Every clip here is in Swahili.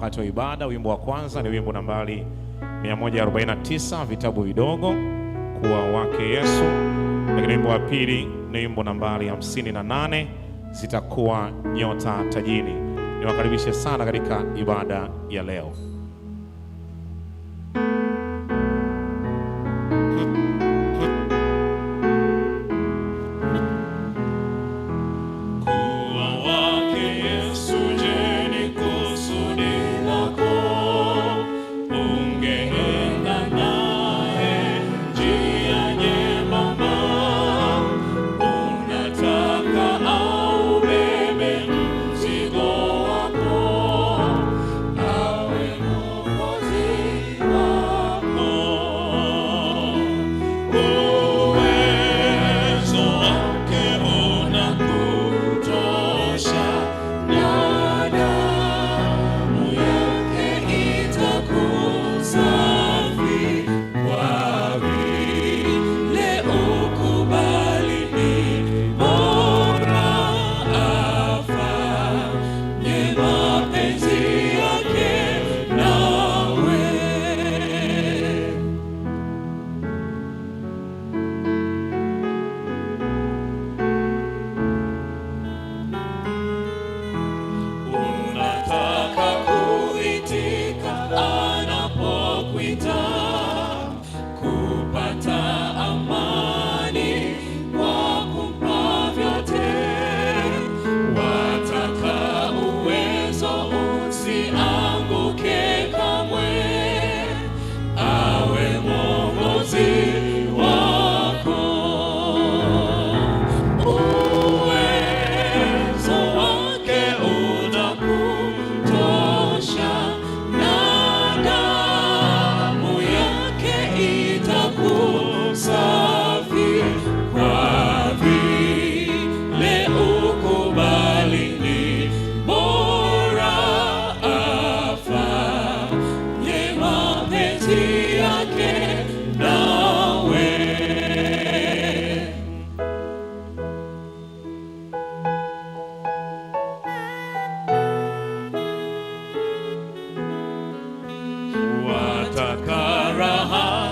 wakati wa ibada. Wimbo wa kwanza ni wimbo nambari 149, vitabu vidogo, kuwa wake Yesu. Lakini wimbo wa pili ni wimbo nambari 58, zitakuwa nyota tajini. Niwakaribishe sana katika ibada ya leo.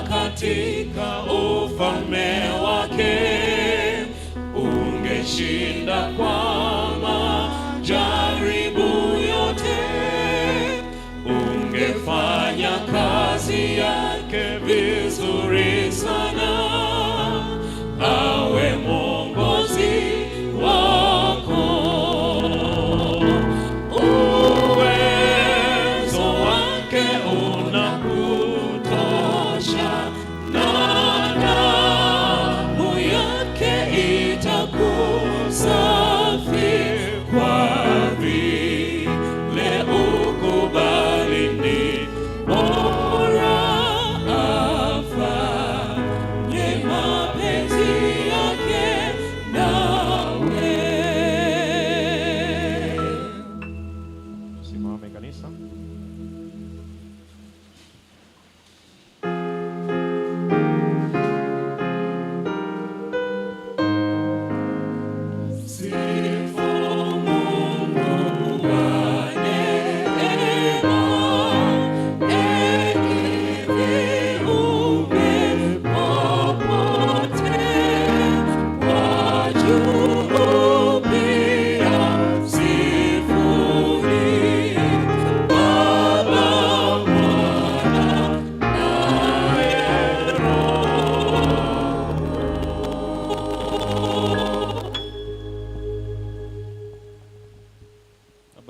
Katika ufalme wake ungeshinda kwa majaribu yote, ungefanya kazi yake vizuri sana, awe mwongozi wako. Uwezo wake unakutosha,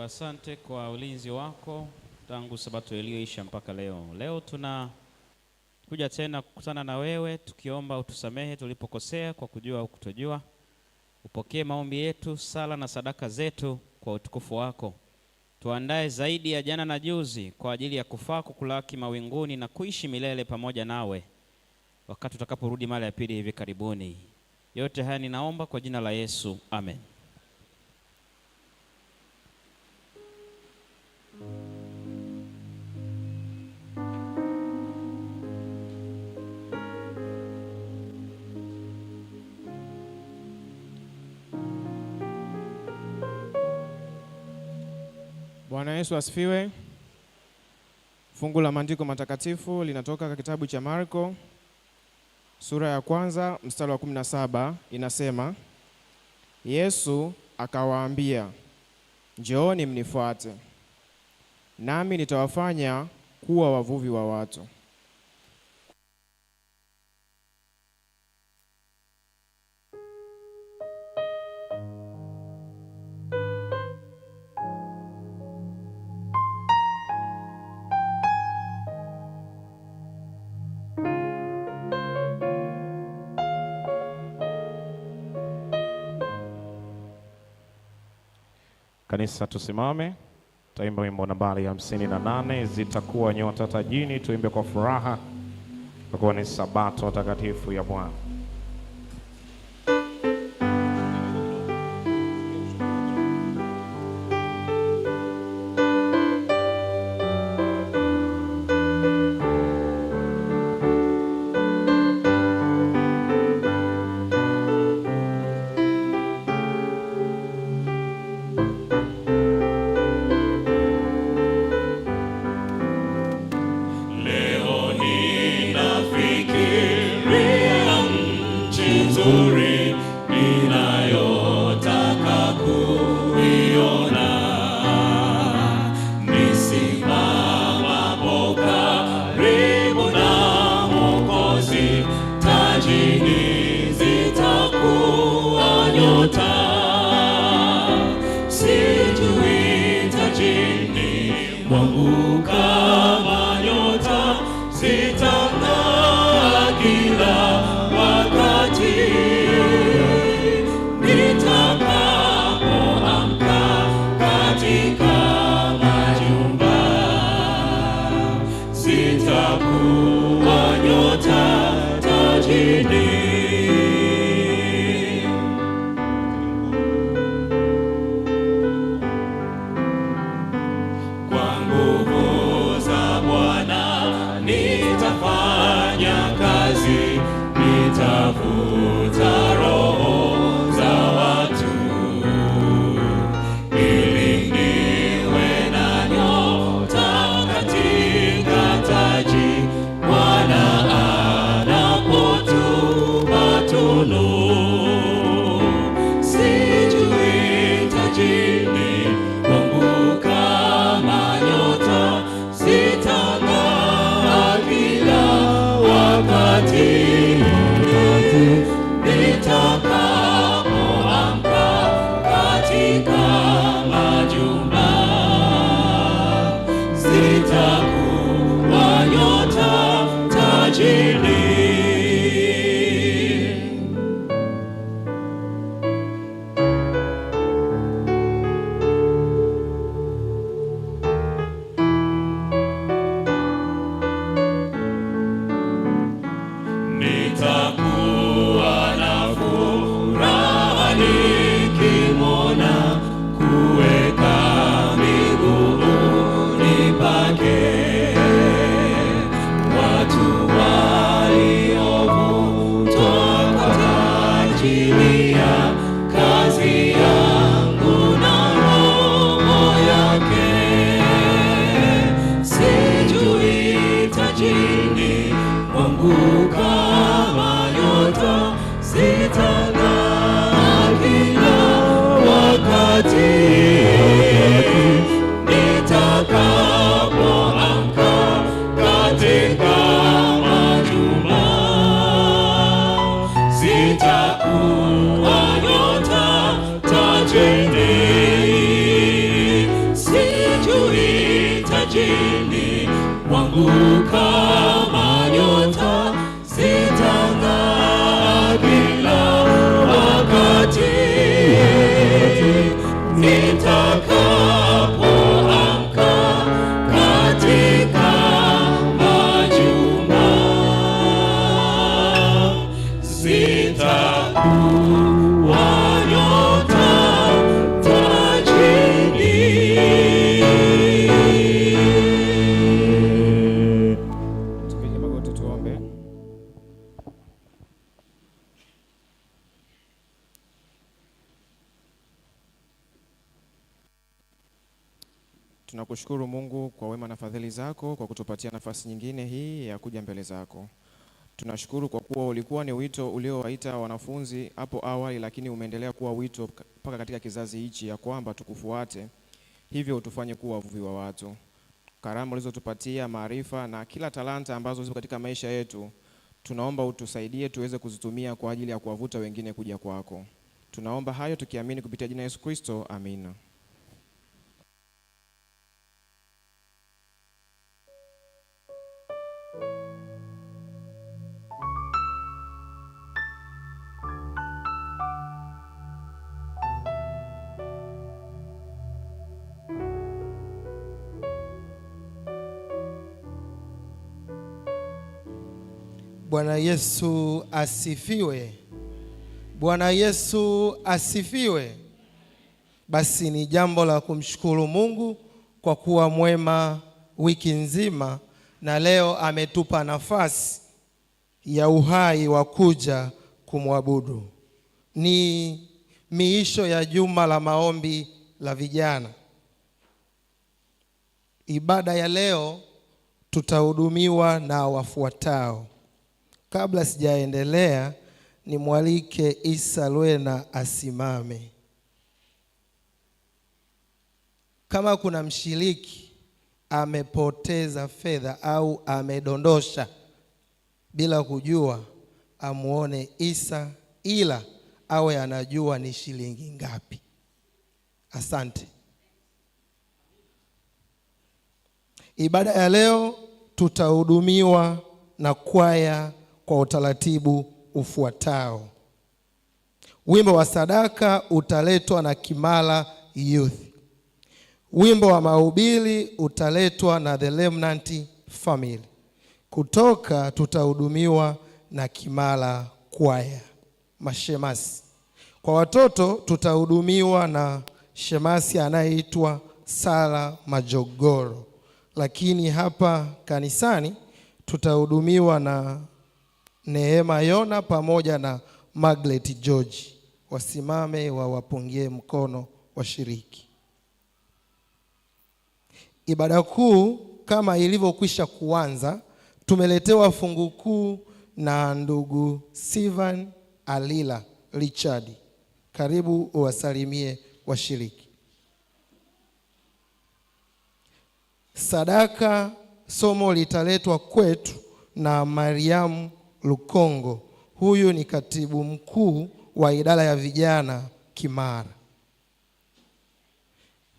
asante kwa ulinzi wako tangu sabato iliyoisha mpaka leo. Leo tunakuja tena kukutana na wewe tukiomba utusamehe tulipokosea kwa kujua au kutojua. Upokee maombi yetu, sala na sadaka zetu kwa utukufu wako. Tuandae zaidi ya jana na juzi kwa ajili ya kufaa kukulaki mawinguni na kuishi milele pamoja nawe wakati utakaporudi mara ya pili hivi karibuni. Yote haya ninaomba kwa jina la Yesu. Amen. Bwana Yesu asifiwe. Fungu la maandiko matakatifu linatoka kitabu cha Marko sura ya 1 mstari wa 17, inasema, Yesu akawaambia, njooni mnifuate, nami nitawafanya kuwa wavuvi wa watu. Kanisa tusimame, taimba wimbo nambari 58, zitakuwa nyota tajini. Tuimbe kwa furaha kwa kuwa ni sabato takatifu ya Bwana. Tunakushukuru Mungu kwa wema na fadhili zako kwa kutupatia nafasi nyingine hii ya kuja mbele zako. Tunashukuru kwa kuwa ulikuwa ni wito uliowaita wanafunzi hapo awali, lakini umeendelea kuwa wito mpaka katika kizazi hichi ya kwamba tukufuate. Hivyo utufanye kuwa wavuvi wa watu. Karama ulizotupatia, maarifa na kila talanta ambazo zipo katika maisha yetu, tunaomba utusaidie tuweze kuzitumia kwa ajili ya kuwavuta wengine kuja kwako. Tunaomba hayo tukiamini kupitia jina Yesu Kristo. Amina. Bwana Yesu asifiwe. Bwana Yesu asifiwe. Basi ni jambo la kumshukuru Mungu kwa kuwa mwema wiki nzima, na leo ametupa nafasi ya uhai wa kuja kumwabudu. Ni miisho ya juma la maombi la vijana. Ibada ya leo tutahudumiwa na wafuatao. Kabla sijaendelea, nimwalike Isa Lwena asimame. Kama kuna mshiriki amepoteza fedha au amedondosha bila kujua, amuone Isa, ila awe anajua ni shilingi ngapi. Asante. Ibada ya leo tutahudumiwa na kwaya kwa utaratibu ufuatao. Wimbo wa sadaka utaletwa na Kimara Youth. Wimbo wa mahubiri utaletwa na The Remnant Family. Kutoka tutahudumiwa na Kimara Kwaya, mashemasi. Kwa watoto tutahudumiwa na shemasi anayeitwa Sara Majogoro. Lakini hapa kanisani tutahudumiwa na Neema Yona pamoja na Margaret George. Wasimame wapungie mkono washiriki. Ibada kuu kama ilivyokwisha kuanza, tumeletewa fungu kuu na ndugu Steven Alila Richard. Karibu uwasalimie washiriki. Sadaka somo litaletwa kwetu na Mariamu Lukongo. Huyu ni katibu mkuu wa idara ya vijana Kimara.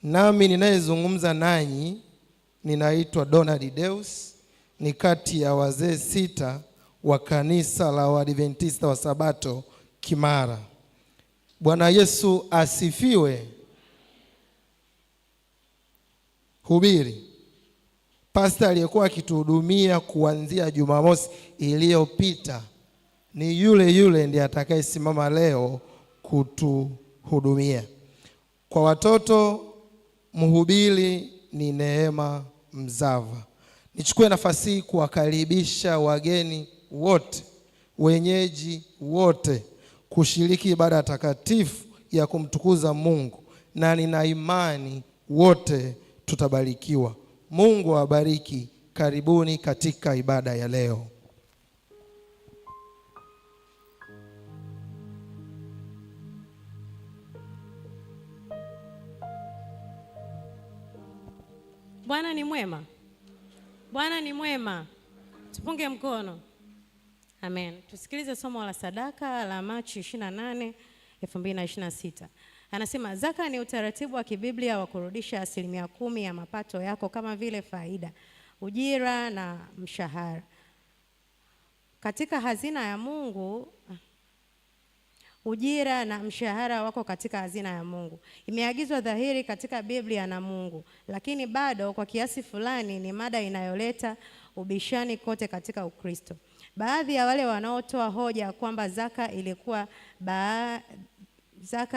Nami ninayezungumza nanyi ninaitwa Donald Deus, ni kati ya wazee 6 wa kanisa la Waadventista wa Sabato Kimara. Bwana Yesu asifiwe. Hubiri. Pastor aliyekuwa akituhudumia kuanzia Jumamosi iliyopita ni yule ndiye atakayesimama leo kutuhudumia. Kwa watoto, mhubiri ni Neema Mzava. Nichukue nafasi hii kuwakaribisha wageni wote, wenyeji wote kushiriki ibada takatifu ya kumtukuza Mungu, na nina imani wote tutabarikiwa. Mungu awabariki. Karibuni katika ibada ya leo. Bwana ni mwema. Bwana ni mwema. Tupunge mkono. Amen. Tusikilize somo la sadaka la Machi 28, 2026. Anasema zaka ni utaratibu wa kibiblia wa kurudisha 10% ya mapato yako kama vile faida, ujira na mshahara katika hazina ya Mungu. Ujira na mshahara wako katika hazina ya Mungu. Imeagizwa dhahiri katika Biblia na Mungu, lakini bado kwa kiasi fulani ni mada inayoleta ubishani kote katika Ukristo. Baadhi ya wale wanaotoa hoja kwamba zaka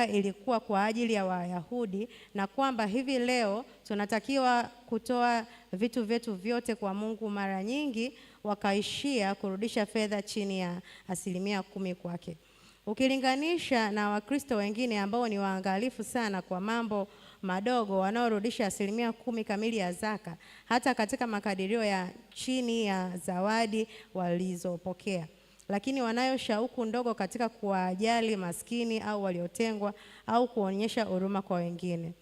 ilikuwa kwa ajili ya Wayahudi na kwamba hivi leo tunatakiwa kutoa vitu vyetu vyote kwa Mungu, mara nyingi wakaishia kurudisha fedha chini ya 10% kwake. Ukilinganisha na Wakristo wengine ambao ni waangalifu sana kwa mambo madogo wanaorudisha 10% kamili ya zaka, hata katika makadirio ya chini ya zawadi walizopokea. Lakini wanayo shauku ndogo katika kuwajali maskini au waliotengwa au kuonyesha huruma kwa wengine.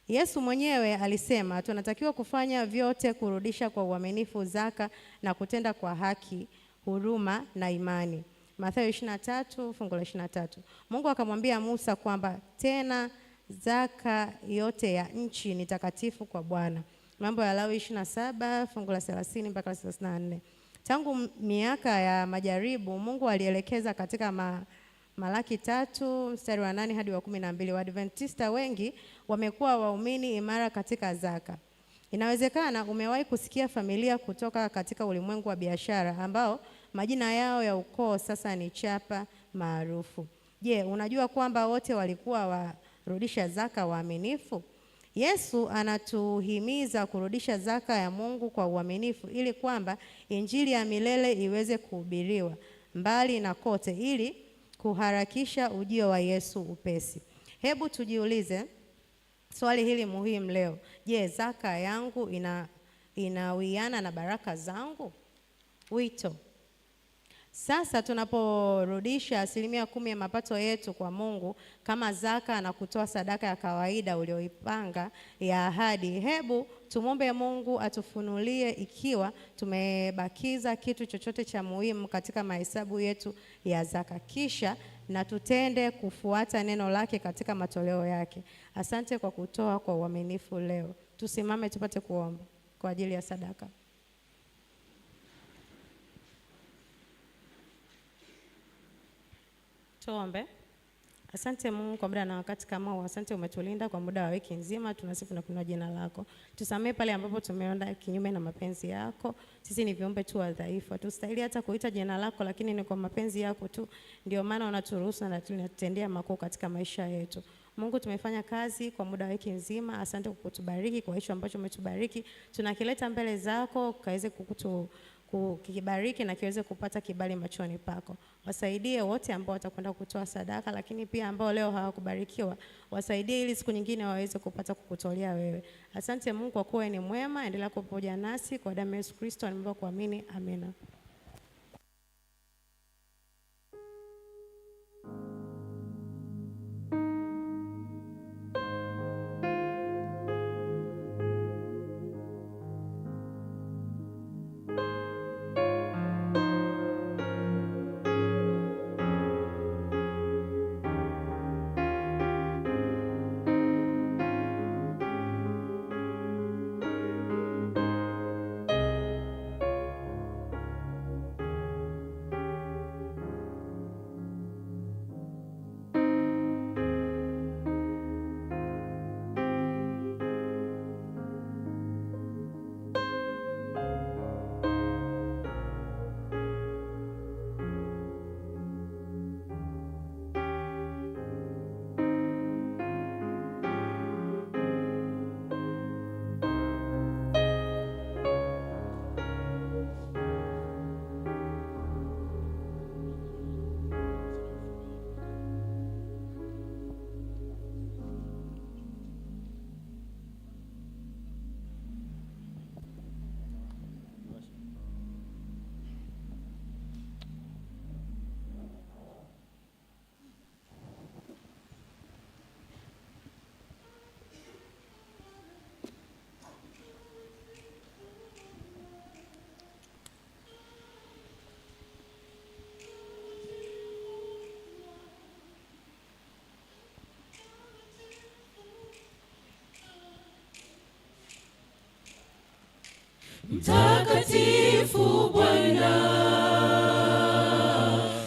Yesu mwenyewe alisema tunatakiwa kufanya vyote kurudisha kwa uaminifu zaka na kutenda kwa haki, huruma na imani. Mathayo 23 fungu la 23. Mungu akamwambia Musa kwamba tena zaka yote ya nchi ni takatifu kwa Bwana. Mambo ya Lawi 27 fungu la 30 mpaka 34. Tangu miaka ya majaribu, Mungu alielekeza katika Malaki 3 mstari wa 8 hadi wa 12. Waadventista wengi wamekuwa waumini imara katika zaka. Inawezekana umewahi kusikia familia kutoka katika ulimwengu wa biashara ambao majina yao ya ukoo sasa ni chapa maarufu. Je, unajua kwamba wote walikuwa warudisha zaka waaminifu? Yesu anatuhimiza kurudisha zaka ya Mungu kwa uaminifu ili kwamba injili ya milele iweze kuhubiriwa mbali na kote ili kuharakisha ujio wa Yesu upesi. Hebu tujiulize swali hili muhimu leo. Je, zaka yangu inawiana na baraka zangu? Wito. Sasa tunaporudisha 10% ya mapato yetu kwa Mungu kama zaka na kutoa sadaka ya kawaida ulioipanga ya ahadi, hebu tumombe Mungu atufunulie ikiwa tumebakiza kitu chochote cha muhimu katika mahesabu yetu ya zaka, kisha na tutende kufuata neno lake katika matoleo yake. Asante kwa kutoa kwa uaminifu leo. Tusimame tupate kuomba kwa ajili ya sadaka. Tuombe. Asante Mungu kwa muda na wakati kama huu. Asante umetulinda kwa muda wa wiki nzima. Tunasifu na kuinua jina lako. Tusamee pale ambapo tumeenda kinyume na mapenzi yako. Sisi ni viumbe tu wadhaifu. Hatustahili hata kuita jina lako, lakini ni kwa mapenzi yako tu ndio maana unaturuhusu na tunatendea makuu katika maisha yetu. Mungu, tumefanya kazi kwa muda wa wiki nzima. Asante kwa kutubariki kwa hicho ambacho umetubariki. Tunakileta mbele zako kaweze kukibariki na kiweze kupata kibali machoni pako. Wasaidie wote ambao watakwenda kutoa sadaka, lakini pia ambao leo hawakubarikiwa, wasaidie ili siku nyingine waweze kupata kukutolea wewe. Asante Mungu kwa kuwa ni mwema, endelea kuwa pamoja nasi kwa damu ya Yesu Kristo nimeomba kuamini. Amina. Mtakatifu Bwana,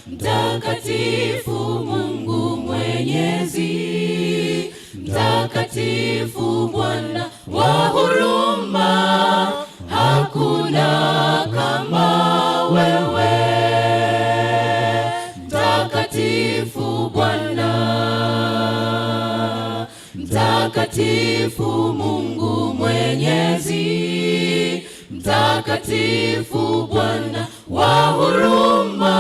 mtakatifu Mungu Mwenyezi, mtakatifu Bwana wa huruma, hakuna kama wewe. Mtakatifu Bwana, mtakatifu Mungu Mwenyezi, mtakatifu Bwana wa huruma,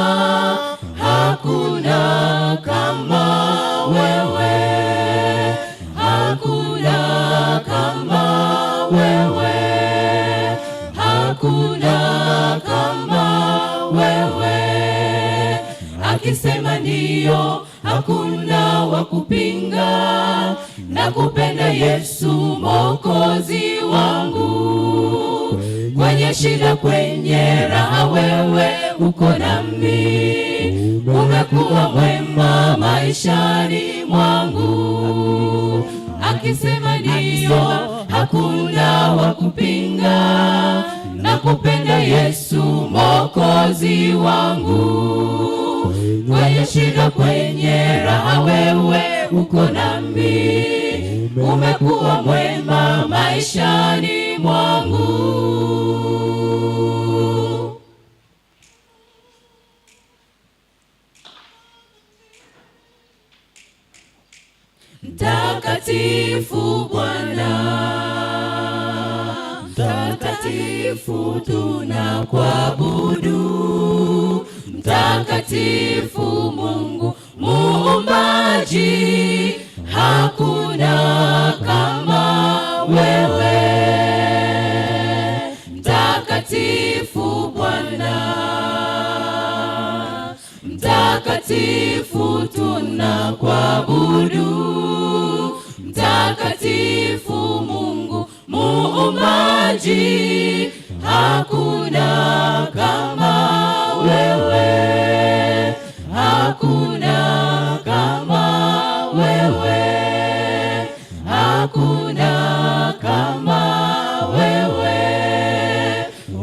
hakuna kama wewe, hakuna hakuna kama wewe. Akisema ndiyo, hakuna wa kupinga. Nakupenda Yesu Mwokozi wangu. Kwenye shida, kwenye raha, wewe uko nami. Umekuwa mwema maishani mwangu. Akisema ndiyo, hakuna wa kupinga. Nakupenda Yesu Mwokozi wangu. Kwenye shida, kwenye raha, wewe uko nami. Umekuwa mwema maishani mwangu. Mtakatifu Bwana, mtakatifu tunakuabudu. Mtakatifu Mungu Muumbaji, hakuna kama wewe. Mtakatifu Bwana, mtakatifu tunakuabudu. Mtakatifu Mungu Muumbaji, hakuna kama wewe. Hakuna kama wewe. Hakuna kama wewe.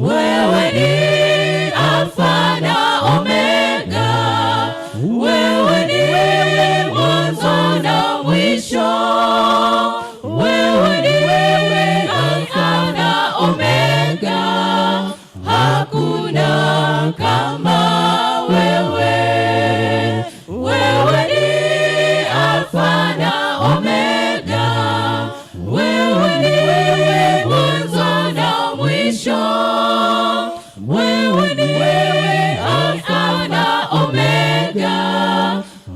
Wewe ni Alfa na Omega. Wewe ni mwanzo na mwisho. Wewe ni Alfa na Omega. Hakuna kama wewe. Wewe ni Alfa na Omega. Wewe ni mwanzo na mwisho. Wewe ni Alfa na Omega.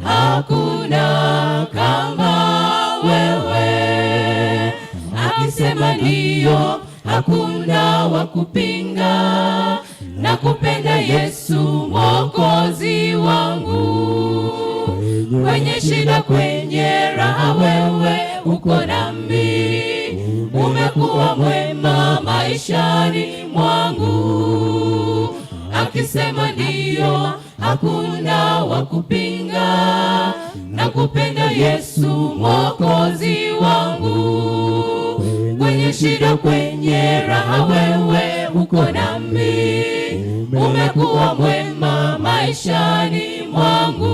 Hakuna kama wewe. Akisema ndiyo, hakuna wa kupinga. Nakupenda Yesu Mwokozi wangu. Kwenye shida, kwenye raha, wewe uko nami. Umekuwa mwema maishani mwangu. Akisema ndiyo, hakuna wa kupinga. Nakupenda Yesu Mwokozi wangu. Kwenye shida, kwenye raha, wewe uko nami. Umekuwa mwema maishani mwangu.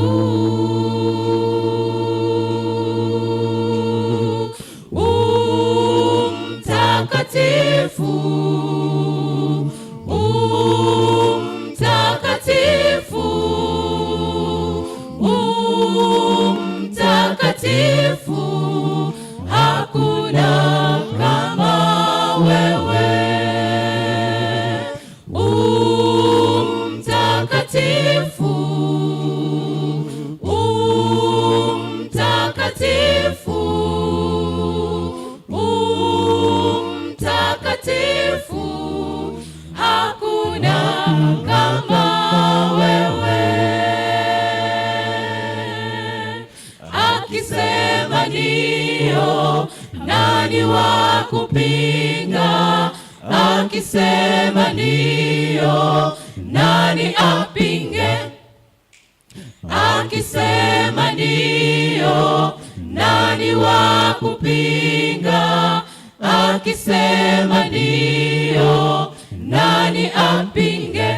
Mtakatifu, mtakatifu, mtakatifu, hakuna kama wewe. Mtakatifu, mtakatifu, mtakatifu, hakuna kama wewe. Akisema ndiyo, nani wa kupinga? Akisema ndiyo, nani apinge? Akisema ndiyo, nani wa kupinga? Akisema ndiyo, nani apinge?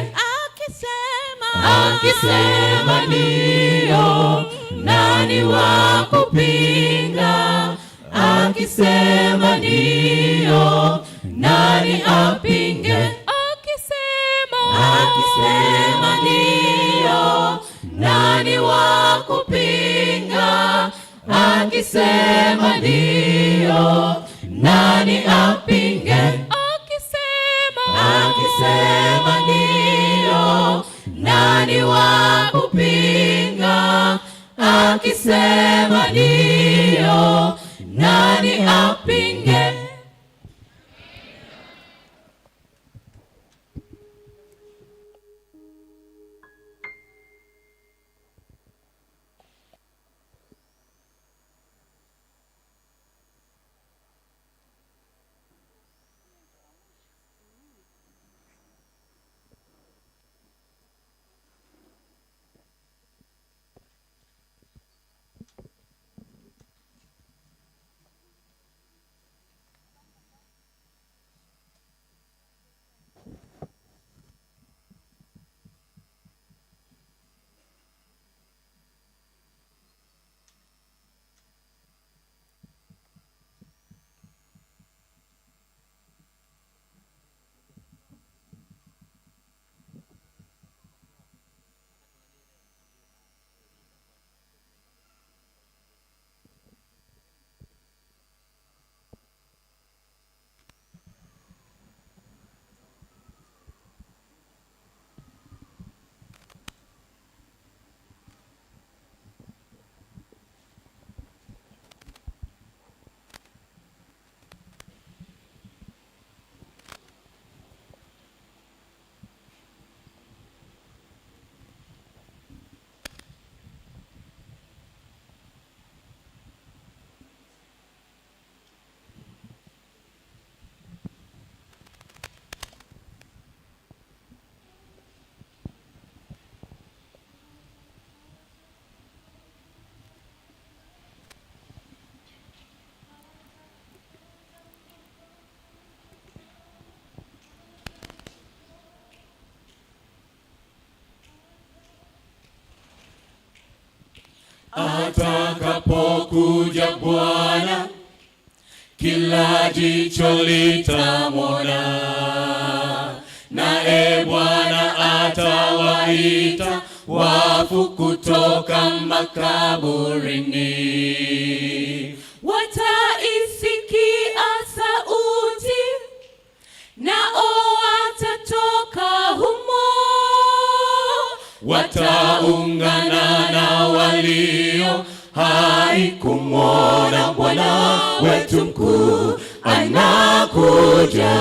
Akisema ndiyo, nani wa kupinga? Akisema ndiyo, nani apinge? Akisema ndiyo, nani wa kupinga? Akisema ndiyo, nani apinge? Akisema ndiyo, nani wa kupinga? Akisema ndiyo, nani apinge? Atakapokuja Bwana, kila jicho litamwona, naye Bwana atawaita wafu kutoka makaburini. Wataisikia sauti, nao watatoka humo, wataungana na walio hai kumwona Bwana wetu mkuu anakuja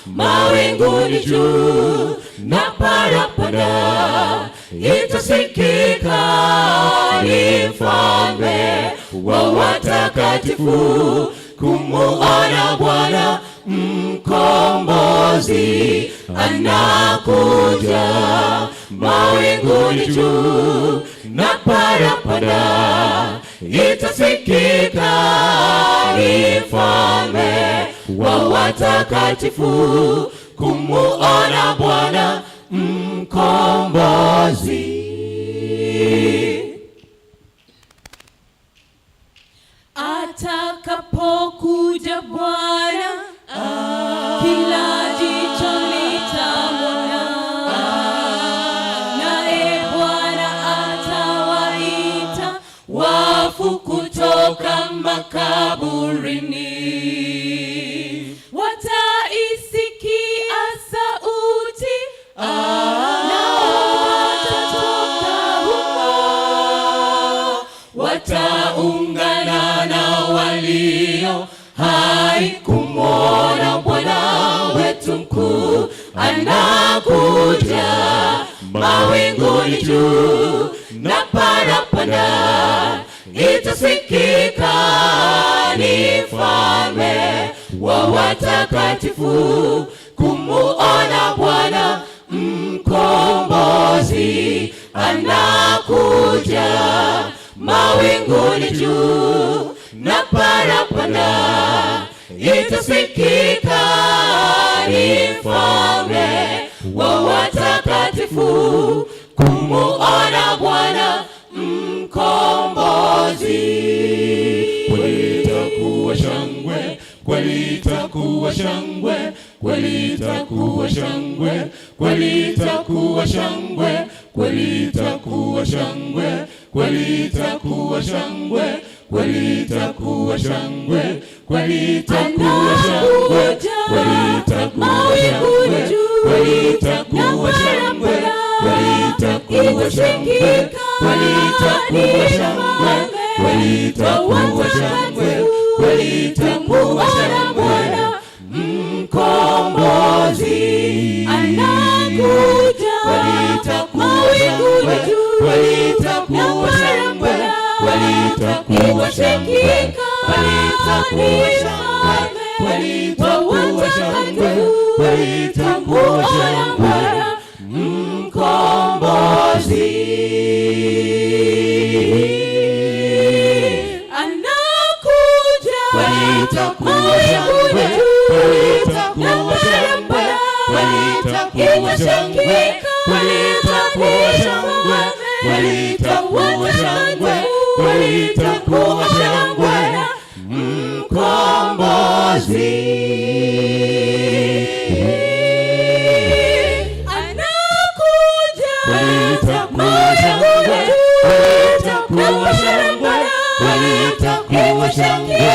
mawinguni juu, na parapanda itasikika, ni mfalme wa watakatifu kumuona Bwana mkombozi anakuja mawinguni juu, na parapanda itasikika, ni mfalme wa watakatifu kumuona Bwana mkombozi. Atakapokuja Bwana, kila jicho litamwona, naye Bwana atawaita wafu kutoka makaburini. Wataisikia sauti, nao watatoka humo, wataungana na walio hai kumwona Bwana wetu mkuu anakuja mawinguni juu, na parapanda itasikika, ni mfalme wa watakatifu kumuona Bwana mkombozi anakuja mawinguni juu, na parapanda itasikika, ni mfalme wa watakatifu kumuona Bwana mkombozi. Kwalitakuwa shangwe, kwalitakuwa shangwe, kwalitakuwa shangwe, kwalitakuwa shangwe, kwalitakuwa shangwe, kwalitakuwa shangwe, kwalitakuwa shangwe, kwalitakuwa shangwe, kwalitakuwa shangwe, kwalitakuwa shangwe, kwalitakuwa shangwe, kwalitakuwa shangwe, kwalitakuwa shangwe, kwalitakuwa shangwe, mkombozi anakuja, kwalitakuwa shangwe, kwalitakuwa shangwe, kwalitakuwa shangwe, kwalitakuwa shangwe, kwalitakuwa shangwe, kwalitakuwa shangwe, mkombozi anakuja, kwalitakuwa shangwe, kwalitakuwa shangwe, kwalitakuwa shangwe, kwalitakuwa shangwe, kwalitakuwa shangwe, kwalitakuwa shangwe, mkombozi anakuja, kwalitakuwa shangwe, kwalitakuwa shangwe, kwalitakuwa shangwe,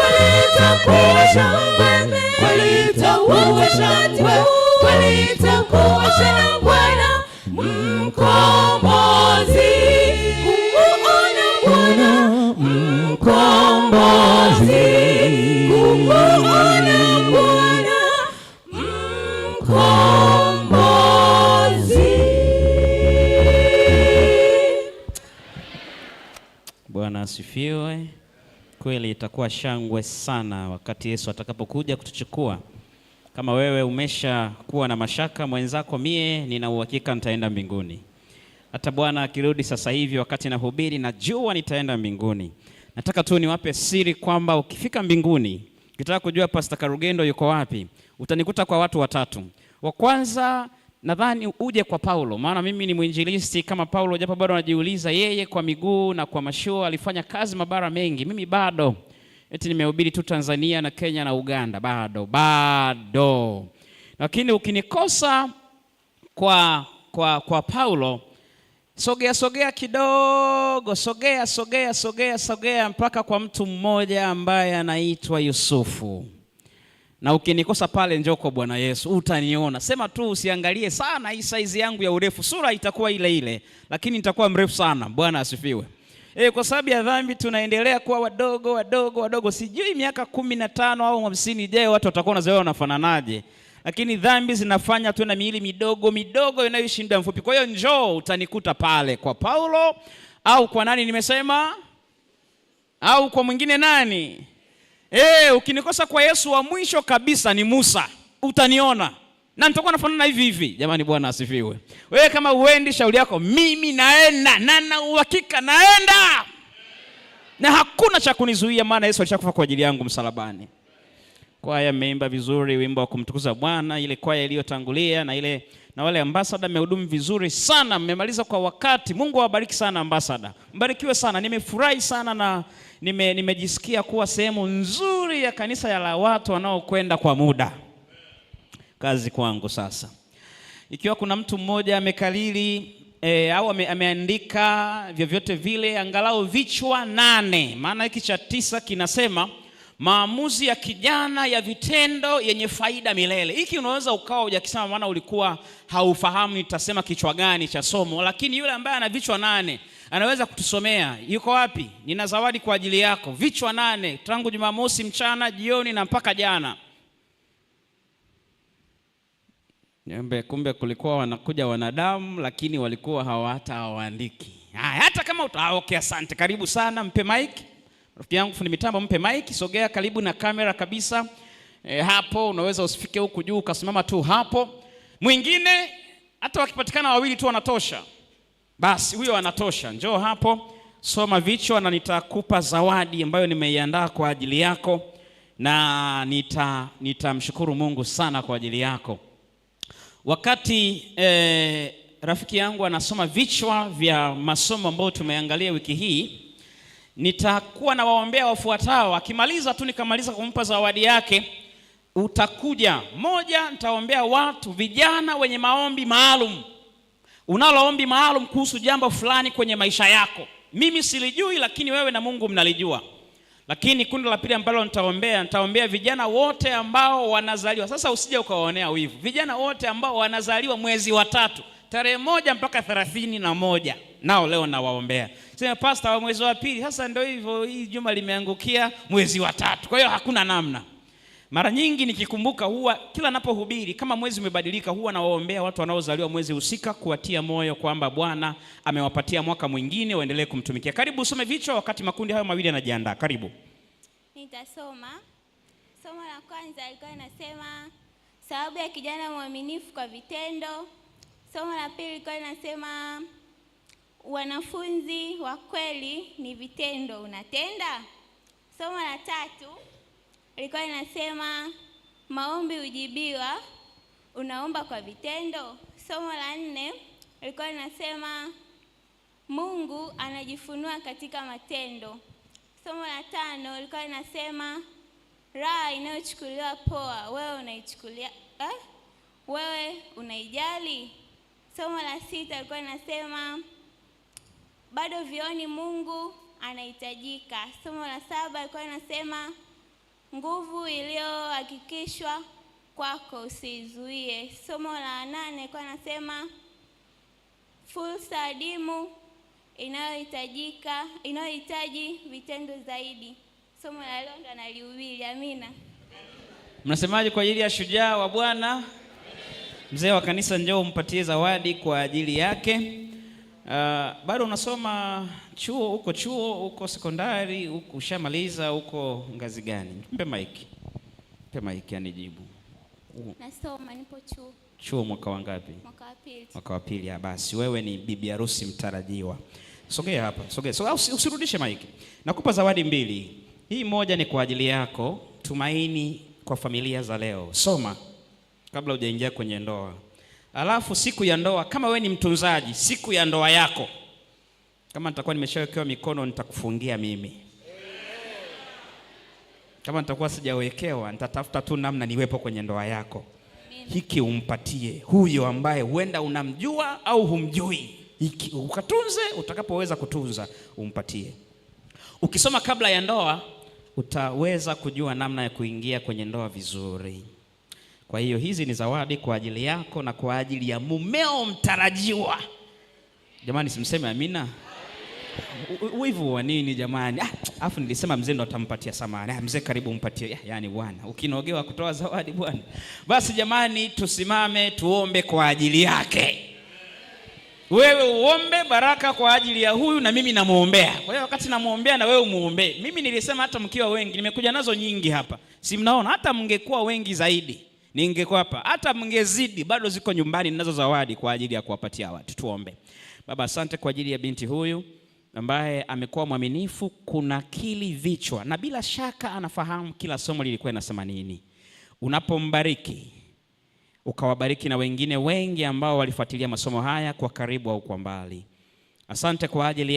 kwalitakuwa shangwe, kwalitakuwa shangwe, kwalitakuwa shangwe, mkombozi kumuona Bwana mkombozi, kumuona Bwana mkombozi. Bwana asifiwe. Kweli itakuwa shangwe sana wakati Yesu atakapokuja kutuchukua. Kama wewe umesha kuwa na mashaka mwenzako, mie nina uhakika nitaenda mbinguni. Hata Bwana akirudi sasa hivi wakati nahubiri, najua nitaenda mbinguni. Nataka tu niwape siri kwamba ukifika mbinguni, ukitaka kujua Pastor Karugendo yuko wapi, utanikuta kwa watu watatu. Wa kwanza nadhani uje kwa Paulo, maana mimi ni mwinjilisti kama Paulo, japo bado anajiuliza yeye kwa miguu na kwa mashua alifanya kazi mabara mengi. Mimi bado eti nimehubiri tu Tanzania na Kenya na Uganda, bado. Lakini ukinikosa kwa Paulo, sogea kidogo, sogea mpaka kwa mtu mmoja ambaye anaitwa Yusufu. Na ukinikosa pale, njoo kwa Bwana Yesu, utaniona. Sema tu usiangalie sana hii size yangu ya urefu, sura itakuwa ile ile, lakini nitakuwa mrefu sana. Bwana asifiwe. Kwa sababu ya dhambi tunaendelea kuwa wadogo. Sijui miaka 15 au 50 ijayo watu watakuwa wanazoea wanafananaje. Lakini dhambi zinafanya tu na miili midogo inayoshinda mfupi. Kwa hiyo njoo, utanikuta pale kwa Paulo au kwa nani nimesema? Au kwa mwingine nani? Ukinikosa kwa Yesu wa mwisho kabisa ni Musa, utaniona. Na nitakuwa nafanana hivi. Jamani, Bwana asifiwe. Wewe kama uendi, shauri yako, mimi naenda. Na uhakika naenda. Na hakuna cha kunizuia, maana Yesu alishakufa kwa ajili yangu msalabani. Kwaya mmeimba vizuri wimbo wa kumtukuza Bwana, ile kwaya iliyotangulia na wale ambassador mmehudumu vizuri sana, mmemaliza kwa wakati. Mungu awabariki sana ambassador. Mbarikiwe sana. Nimefurahi sana na nimejisikia kuwa sehemu nzuri ya kanisa ya la watu wanaokwenda kwa muda. Kazi kwangu sasa. Ikiwa kuna mtu mmoja amekalili au ameandika vyovyote vile angalau vichwa 8, maana hiki cha 9 kinasema maamuzi ya kijana ya vitendo yenye faida milele. Hiki unaweza ukawa hujakisema, maana ulikuwa haufahamu nitasema kichwa gani cha somo, lakini yule ambaye ana vichwa 8 anaweza kutusomea. Yuko wapi? Nina zawadi kwa ajili yako. Vichwa 8 tangu Jumamosi mchana, jioni na mpaka jana. Kumbe kulikuwa wanakuja wanadamu, lakini walikuwa hawaandiki. Hata kama okay, asante. Karibu sana, mpe mic. Rafiki yangu fundi mitambo, mpe mic, sogea karibu na kamera kabisa. Hapo unaweza usifike huku juu, ukasimama tu hapo. Mwingine hata wakipatikana wawili tu wanatosha. Basi huyo anatosha. Njoo hapo, soma vichwa na nitakupa zawadi ambayo nimeiandaa kwa ajili yako, na nitamshukuru Mungu sana kwa ajili yako. Wakati rafiki yangu anasoma vichwa vya masomo ambayo tumeangalia wiki hii, nitakuwa na waombea wafuatao. Akimaliza tu nikamaliza kumpa zawadi yake, utakuja. Moja, nitaombea watu vijana wenye maombi maalum. Unalo ombi maalum kuhusu jambo fulani kwenye maisha yako. Mimi silijui, lakini wewe na Mungu mnalijua. Lakini kundi la pili ambalo nitaombea vijana wote ambao wanazaliwa. Sasa usije ukawaonea wivu. Vijana wote ambao wanazaliwa mwezi wa 3, tarehe 1 mpaka 31. Nao leo nawaombea. Sema pastor wa mwezi wa 2. Sasa ndio hivyo, hii juma limeangukia mwezi wa 3. Kwa hiyo hakuna namna. Mara nyingi nikikumbuka, huwa kila napohubiri kama mwezi umebadilika, huwa nawaombea watu wanaozaliwa mwezi husika, kuwatia moyo kwamba Bwana amewapatia mwaka mwingine waendelee kumtumikia. Karibu usome vichwa wakati makundi hayo mawili yanajiandaa. Karibu. Nitasoma. Somo la kwanza ilikuwa inasema sababu ya kijana mwaminifu kwa vitendo. Somo la pili ilikuwa inasema wanafunzi wa kweli ni vitendo unatenda. Somo la tatu ilikuwa inasema maombi hujibiwa, unaomba kwa vitendo. Somo la 4 ilikuwa inasema Mungu anajifunua katika matendo. Somo la 5 ilikuwa inasema raha inayochukuliwa poa, wewe unaijali. Somo la 6 ilikuwa inasema bado vioni Mungu anahitajika. Somo la 7 ilikuwa inasema nguvu iliyohakikishwa kwako usizuie. Somo la 8 ilikuwa inasema fursa adimu inayohitaji vitendo zaidi. Somo la leo ndo nalihubiri. Amina. Mnasemaje kwa ajili ya shujaa wa Bwana? Mzee wa kanisa, njoo umpatie zawadi kwa ajili yake. Bado unasoma chuo, uko sekondari, ushamaliza, uko ngazi gani? Mpe mic anijibu. Nasoma, nipo chuo. Chuo mwaka wangapi? Mwaka wa pili. Basi wewe ni bibi harusi mtarajiwa. Sogea hapa, sogea. Usirudishe mic. Nakupa zawadi 2. Hii moja ni kwa ajili yako, tumaini kwa familia za leo. Soma kabla hujaingia kwenye ndoa. Alafu siku ya ndoa, kama we ni mtunzaji, siku ya ndoa yako, kama nitakuwa nimeshawekewa mikono nitakufungia mimi. Kama nitakuwa sijawekewa, nitatafuta tu namna niwepo kwenye ndoa yako. Hiki umpatie huyo ambaye huenda unamjua au humjui. Hiki ukatunze, utakapoweza kutunza umpatie. Ukisoma kabla ya ndoa utaweza kujua namna ya kuingia kwenye ndoa vizuri. Kwa hiyo hizi ni zawadi kwa ajili yako na kwa ajili ya mumeo mtarajiwa. Jamani, simseme amina. Wivu wa nini jamani? Afu nilisema mzee ndo atampatia samani. Mzee karibu umpatie. Yaani bwana, ukinogewa kutoa zawadi bwana. Basi jamani, tusimame tuombe kwa ajili yake. Wewe uombe baraka kwa ajili ya huyu na mimi namuombea. Kwa hiyo wakati namuombea na wewe umuombe. Mimi nilisema hata mkiwa wengi, nimekuja nazo nyingi hapa. Si mnaona hata mngekuwa wengi zaidi, ningekuwa hapa. Hata mngezidi bado ziko nyumbani ninazo zawadi kwa ajili ya kuwapatia watu. Tuombe. Baba, asante kwa ajili ya binti huyu ambaye amekuwa mwaminifu kunakili vichwa na bila shaka anafahamu kila somo lilikuwa linasema nini. Unapombariki ukawabariki na wengine wengi ambao walifuatilia masomo haya kwa karibu au kwa mbali. Asante kwa ajili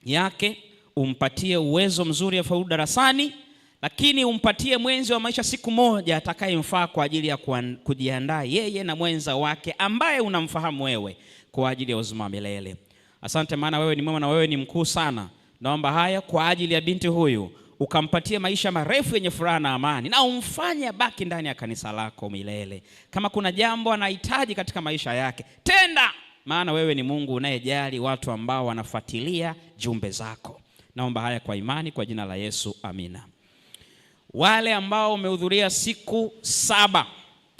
yake, umpatie uwezo mzuri ya faulu darasani, lakini umpatie mwenzi wa maisha siku moja atakayemfaa kwa ajili ya kujiandaa yeye na mwenza wake ambaye unamfahamu wewe kwa ajili ya uzima milele. Asante maana wewe ni mwema na wewe ni mkuu sana. Naomba haya kwa ajili ya binti huyu, ukampatie maisha marefu yenye furaha na amani, na umfanye baki ndani ya kanisa lako milele. Kama kuna jambo anahitaji katika maisha yake, tenda, maana wewe ni Mungu unayejali watu ambao wanafuatilia jumbe zako. Naomba haya kwa imani kwa jina la Yesu, amina. Wale ambao umehudhuria siku 7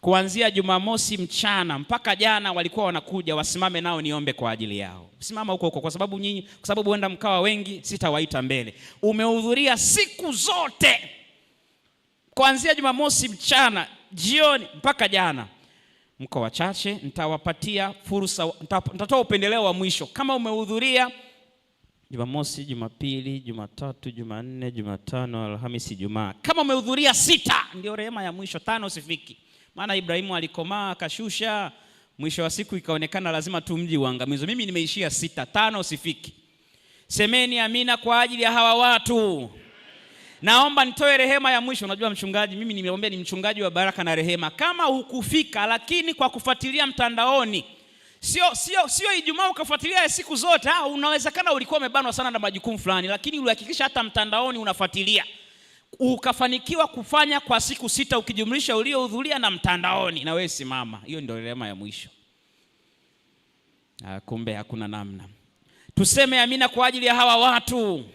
kuanzia Jumamosi mchana mpaka jana walikuwa wanakuja, wasimame nao niombe kwa ajili yao. Simama huko kwa sababu nyinyi, kwa sababu huenda mkawa wengi, sitawaita mbele. Umehudhuria siku zote kuanzia Jumamosi mchana, jioni mpaka jana. Mko wachache, nitawapatia fursa, nitatoa upendeleo wa mwisho. Kama umehudhuria Jumamosi, Jumapili, Jumatatu, Jumanne, Jumatano, Alhamisi, Ijumaa, kama umehudhuria 6 ndio rehema ya mwisho, 5 usifiki. Maana Ibrahimu alikomaa akashusha, mwisho wa siku ikaonekana lazima tu mji uangamizwe. Mimi nimeishia 6, 5 usifiki. Semeni amina kwa ajili ya hawa watu. Naomba nitoe rehema ya mwisho. Unajua mchungaji, mimi nimeombea, ni mchungaji wa baraka na rehema. Kama hukufika lakini kwa kufuatilia mtandaoni, sio Ijumaa ukafuatilia siku zote, unawezekana ulikuwa umebanwa sana na majukumu fulani, lakini ulihakikisha hata mtandaoni unafuatilia, ukafanikiwa kufanya kwa siku 6 ukijumlisha uliohudhuria na mtandaoni, na wewe simama. Hiyo ndio rehema ya mwisho. Kumbe hakuna namna. Tuseme amina kwa ajili ya hawa watu.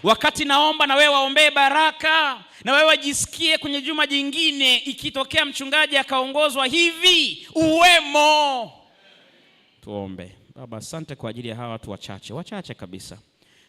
Wakati naomba na wewe waombee baraka, na wewe jisikie kwenye juma jingine ikitokea mchungaji akaongozwa hivi uwemo. Tuombe. Baba, asante kwa ajili ya hawa watu wachache kabisa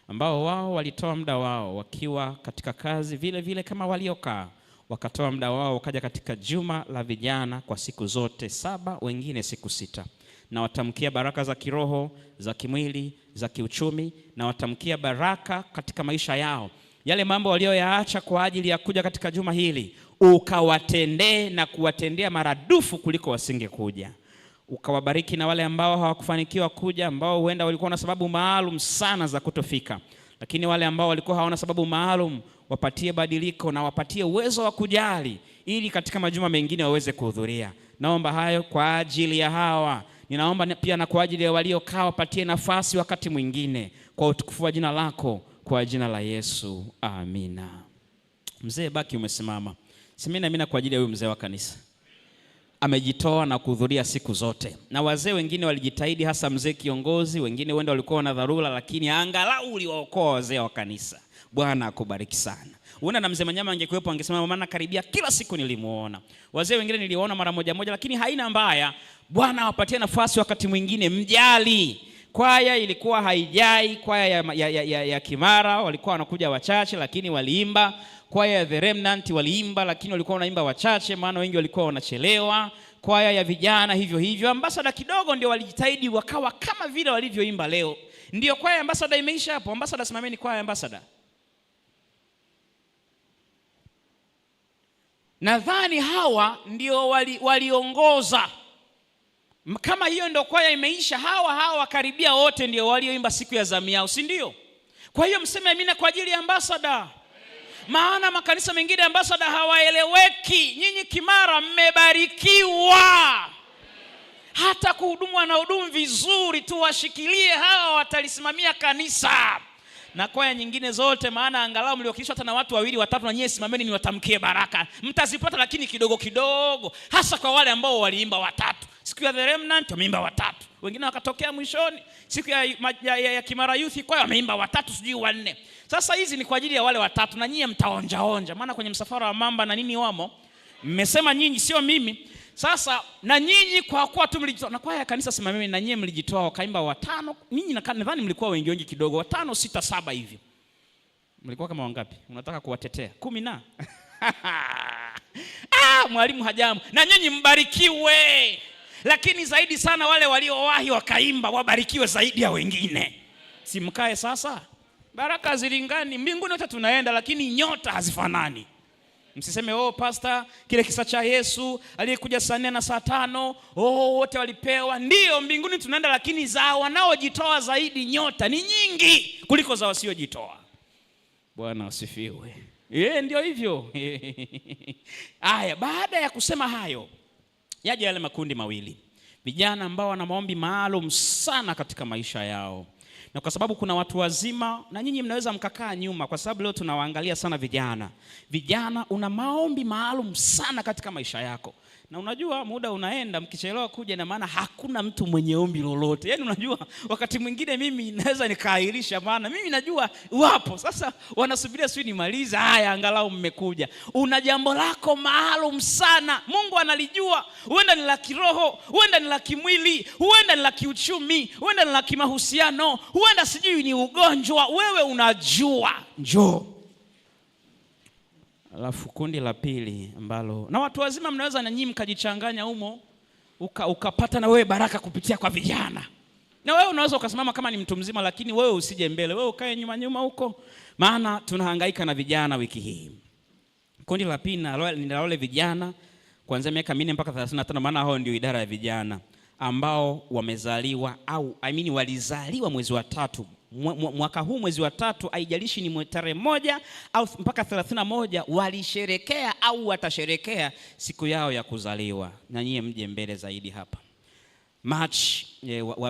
ambao wao walitoa muda wao wakiwa katika kazi vile vile kama waliokaa, wakatoa muda wao wakaja katika juma la vijana kwa siku zote 7, wengine siku 6. Na watamkia baraka za kiroho, za kimwili, za kiuchumi, na watamkia baraka katika maisha yao. Yale mambo walioyaacha kwa ajili ya kuja katika juma hili, ukawatendee na kuwatendea maradufu kuliko wasingekuja. Ukawabariki na wale ambao hawakufanikiwa kuja, ambao huenda walikuwa na sababu maalum sana za kutofika. Lakini wale ambao walikuwa hawana sababu maalum, wapatie badiliko na wapatie uwezo wa kujali, ili katika majuma mengine waweze kuhudhuria. Naomba hayo kwa ajili ya hawa. Ninaomba pia na kwa ajili ya waliokaa, wapatie nafasi wakati mwingine, kwa utukufu wa jina lako, kwa jina la Yesu, amina. Mzee baki umesimama. Semeni amina kwa ajili ya huyu mzee wa kanisa. Amejitoa na kuhudhuria siku zote. Na wazee wengine walijitahidi, hasa mzee kiongozi, wengine wenda walikuwa na dharura, lakini angalau uliwaokoa wazee wa kanisa. Bwana akubariki sana. Uona na mzee Manyama angekuwepo angesema maana karibia kila siku nilimuona. Wazee wengine niliwaona mara moja, lakini haina mbaya. Bwana awapatie nafasi wakati mwingine, mjali. Kwaya ilikuwa haijai, kwaya ya Kimara walikuwa wanakuja wachache lakini waliimba. Kwaya ya The Remnant waliimba lakini walikuwa wanaimba wachache, maana wengi walikuwa wanachelewa. Kwaya ya vijana hivyo. Ambasada kidogo ndio walijitahidi wakawa kama vile walivyoimba leo. Ndio kwaya Ambasada imeisha hapo. Ambasada, simameni kwaya Ambasada. Nadhani hawa ndio waliongoza Kama hiyo ndio kwaya imeisha, hawa karibia wote ndio walioimba siku ya zamu yao, si ndio? Kwa hiyo mseme amina kwa ajili ya ambassador. Maana makanisa mengine ambassador hawaeleweki. Nyinyi Kimara mmebarikiwa. Hata kuhudumu wanahudumu vizuri tu, washikilie hawa, watalisimamia kanisa. Na kwaya nyingine zote, maana angalau mliokilishwa hata na watu 2 watatu, na nyie simameni niwatamkie baraka. Mtazipata lakini kidogo kidogo, hasa kwa wale ambao waliimba watatu. Siku ya The Remnant wameimba watatu, wengine wakatokea mwishoni. Siku ya Kimara Youth kwa wameimba watatu, sijui 4. Sasa hizi ni kwa ajili ya wale watatu, na nyie mtaonja. Maana kwenye msafara wa mamba na nini wamo, mmesema nyinyi, sio mimi. Sasa na nyinyi kwa kuwa tu mlijitoa, na kwaya ya kanisa simameni, na nyinyi mlijitoa wakaimba 5. Nyinyi nadhani mlikuwa wengi kidogo, 5, 6, 7 hivi. Mlikuwa kama wangapi? Unataka kuwatetea 10 na mwalimu hajamu. Na nyinyi mbarikiwe. Lakini zaidi sana wale waliowahi wakaimba wabarikiwe zaidi ya wengine. Simkae sasa. Baraka zilingani. Mbinguni wote tunaenda, lakini nyota hazifanani. Msiseme pastor, kile kisa cha Yesu aliyekuja saa 4 na saa 5, wote walipewa. Ndio mbinguni tunaenda, lakini za wanaojitoa zaidi nyota ni nyingi kuliko za wasiojitoa. Bwana asifiwe. Ndio hivyo. Aya, baada ya kusema hayo, yaje yale makundi mawili. Vijana ambao wana maombi maalum sana katika maisha yao. Na kwa sababu kuna watu wazima, na nyinyi mnaweza mkakaa nyuma, kwa sababu leo tunawaangalia sana vijana. Vijana, una maombi maalum sana katika maisha yako. Na unajua muda unaenda, mkichelewa kuja na maana hakuna mtu mwenye ombi lolote. Yaani unajua wakati mwingine mimi naweza nikaahirisha, maana mimi najua wapo. Sasa wanasubiria sio nimaliza, haya angalau mmekuja. Una jambo lako maalum sana. Mungu analijua. Huenda ni la kiroho, huenda ni la kimwili, huenda ni la kiuchumi, huenda ni la kimahusiano, huenda sijui ni ugonjwa. Wewe unajua. Njoo. Alafu kundi la pili ambalo, na watu wazima mnaweza na nyinyi mkajichanganya humo, ukapata na wewe baraka kupitia kwa vijana. Na wewe unaweza ukasimama kama ni mtu mzima, lakini wewe usije mbele, wewe ukae nyuma huko, maana tunahangaika na vijana wiki hii. Kundi la pili ni wale vijana kuanzia miaka 4 mpaka 35, maana hao ndio idara ya vijana ambao wamezaliwa au walizaliwa mwezi wa 3. Mwaka huu mwezi wa 3, haijalishi ni tarehe 1 au mpaka 31, walisherekea au watasherekea siku yao ya kuzaliwa. Na nyie mje mbele zaidi hapa. March,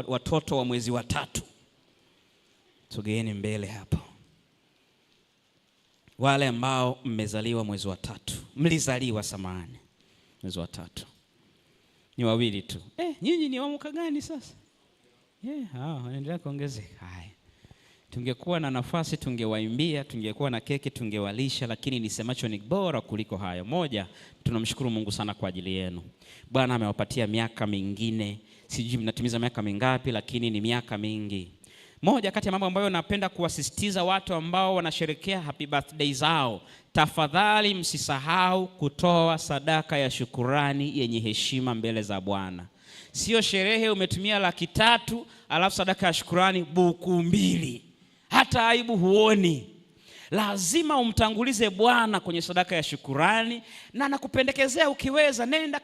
watoto wa mwezi wa 3. Sogeeni mbele hapa. Wale ambao mmezaliwa mwezi wa 3. Mlizaliwa samahani mwezi wa 3. Ni wawili tu. Nyinyi ni wa mwaka gani sasa? Wanaendelea kuongezeka. Haya. Tungekuwa na nafasi tungewaimbia, tungekuwa na keki tungewalisha, lakini nisemacho ni bora kuliko hayo. Moja, tunamshukuru Mungu sana kwa ajili yenu. Bwana amewapatia miaka mingine. Sijui mnatimiza miaka mingapi, lakini ni miaka mingi. Moja kati ya mambo ambayo napenda kuwasisitiza watu ambao wanasherehekea happy birthday zao, tafadhali msisahau kutoa sadaka ya shukurani yenye heshima mbele za Bwana. Sio sherehe umetumia 300,000 alafu sadaka ya shukurani buku 2. Hata aibu huoni. Lazima umtangulize Bwana kwenye sadaka ya shukurani, na nakupendekezea ukiweza nenda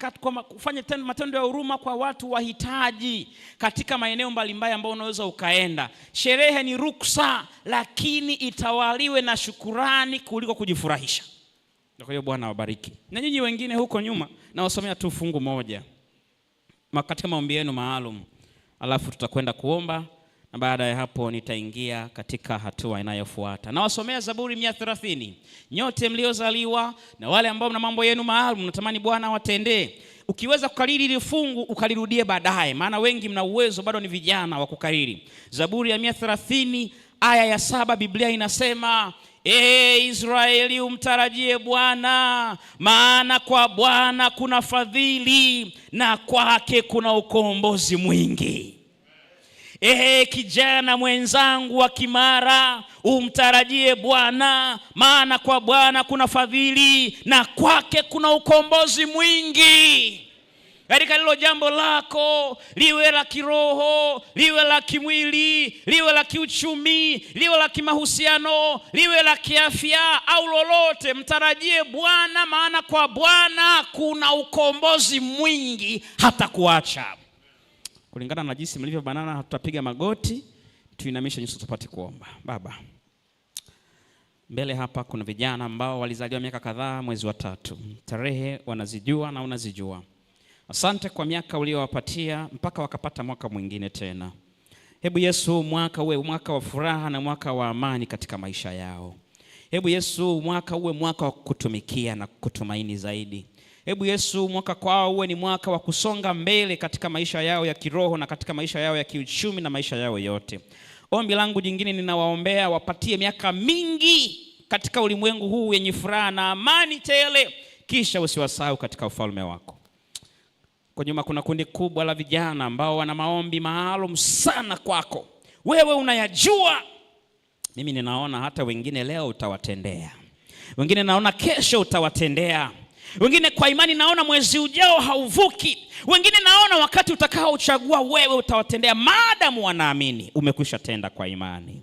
kufanya matendo ya huruma kwa watu wahitaji katika maeneo mbalimbali ambao unaweza ukaenda. Sherehe ni ruksa, lakini itawaliwe na shukurani kuliko kujifurahisha. Kwa hiyo Bwana wabariki. Na nyinyi wengine huko nyuma, na wasomea tu fungu moja katika maombi yenu maalum, alafu tutakwenda kuomba, na baada ya hapo nitaingia katika hatua inayofuata. Na wasomea Zaburi 130. Nyote mliozaliwa na wale ambao mna mambo yenu maalum natamani Bwana watendee, ukiweza kukariri ile fungu ukalirudie baadaye, maana wengi mna uwezo, bado ni vijana wa kukariri. Zaburi ya 130 aya ya 7, Biblia inasema, Israeli umtarajie Bwana, maana kwa Bwana kuna fadhili na kwake kuna ukombozi mwingi. Kijana mwenzangu wa Kimara, umtarajie Bwana, maana kwa Bwana kuna fadhili na kwake kuna ukombozi mwingi. Katika hilo jambo lako, liwe la kiroho, liwe la kimwili, liwe la kiuchumi, liwe la kimahusiano, liwe la kiafya au lolote, mtarajie Bwana, maana kwa Bwana kuna ukombozi mwingi hata kuacha. kulingana na jinsi mlivyobanana tutapiga magoti, tuinamishe nyuso tupate kuomba. Baba, mbele hapa kuna vijana ambao walizaliwa miaka kadhaa mwezi wa 3. Tarehe wanazijua na unazijua. Asante kwa miaka uliowapatia mpaka wakapata mwaka mwingine tena. Hebu Yesu, mwaka uwe mwaka wa furaha na mwaka wa amani katika maisha yao. Hebu Yesu, mwaka uwe mwaka wa kutumikia na kutumaini zaidi. Hebu Yesu, mwaka kwao uwe ni mwaka wa kusonga mbele katika maisha yao ya kiroho na katika maisha yao ya kiuchumi na maisha yao yote. Ombi langu jingine, ninawaombea wapatie miaka mingi katika ulimwengu huu wenye furaha na amani tele, kisha usiwasahau katika ufalme wako. Kwa nyuma kuna kundi kubwa la vijana ambao wana maombi maalum sana kwako. Wewe unayajua. Mimi ninaona hata wengine leo utawatendea. Wengine naona kesho utawatendea. Wengine kwa imani naona mwezi ujao hauvuki. Wengine naona wakati utakao uchagua wewe utawatendea, maadamu wanaamini umekwisha tenda kwa imani.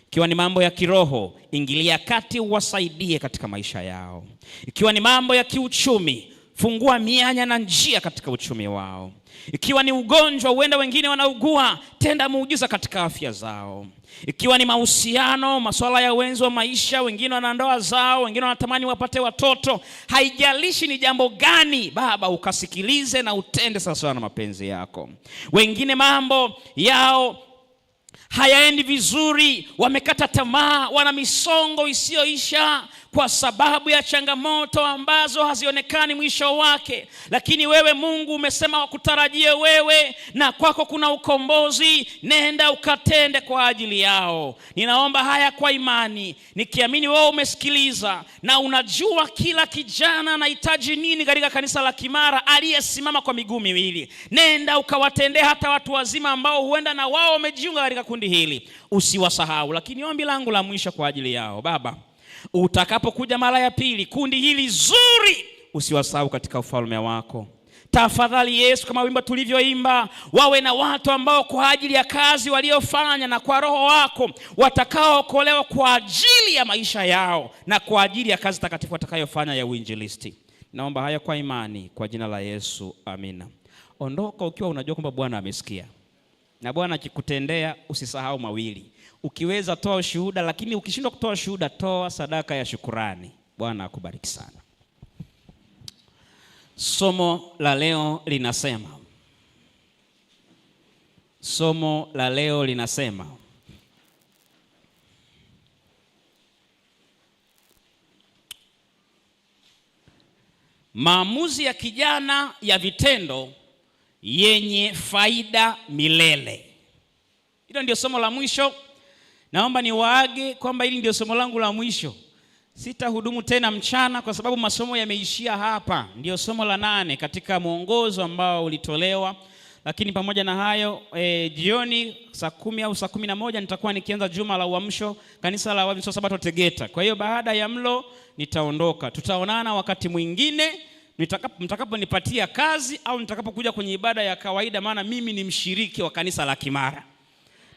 Ikiwa ni mambo ya kiroho, ingilia kati uwasaidie katika maisha yao. Ikiwa ni mambo ya kiuchumi, fungua mianya na njia katika uchumi wao. Ikiwa ni ugonjwa, huenda wengine wanaugua, tenda muujiza katika afya zao. Ikiwa ni mahusiano, masuala ya wenzi wa maisha, wengine wana ndoa zao, wengine wanatamani wapate watoto, haijalishi ni jambo gani, Baba ukasikilize na utende sawasawa na mapenzi yako. Wengine mambo yao hayaendi vizuri, wamekata tamaa, wana misongo isiyoisha kwa sababu ya changamoto ambazo hazionekani mwisho wake. Lakini wewe Mungu umesema wakutarajie wewe, na kwako kuna ukombozi. Nenda ukatende kwa ajili yao. Ninaomba haya kwa imani, nikiamini wewe umesikiliza na unajua kila kijana anahitaji nini katika kanisa la Kimara aliyesimama kwa miguu miwili. Nenda ukawatendee hata watu wazima ambao huenda na wao wamejiunga katika kundi hili. Usiwasahau. Lakini ombi langu la mwisho kwa ajili yao, Baba, utakapokuja mara ya pili, kundi hili zuri usiwasahau katika ufalme wako. Tafadhali Yesu, kama wimbo tulivyoimba, wawe na watu ambao kwa ajili ya kazi waliofanya na kwa roho wako watakaookolewa kwa ajili ya maisha yao na kwa ajili ya kazi takatifu watakayofanya ya uinjilisti. Naomba haya kwa imani kwa jina la Yesu, amina. Ondoka ukiwa unajua kwamba Bwana amesikia. Na Bwana akikutendea usisahau mawili. Ukiweza toa ushuhuda, lakini ukishindwa kutoa ushuhuda, toa sadaka ya shukurani. Bwana akubariki sana. Somo la leo linasema maamuzi ya kijana ya vitendo yenye faida milele. Hilo ndio somo la mwisho. Naomba niwaage kwamba hili ndio somo langu la mwisho. Sitahudumu tena mchana kwa sababu masomo yameishia hapa. Ndio somo la 8 katika mwongozo ambao ulitolewa. Lakini pamoja na hayo, jioni saa 10 au saa 11 nitakuwa nikianza juma la uamsho kanisa la Waadventista wa Sabato Tegeta. Kwa hiyo baada ya mlo nitaondoka. Tutaonana wakati mwingine mtakaponipatia kazi au nitakapokuja kwenye ibada ya kawaida, maana mimi ni mshiriki wa kanisa la Kimara.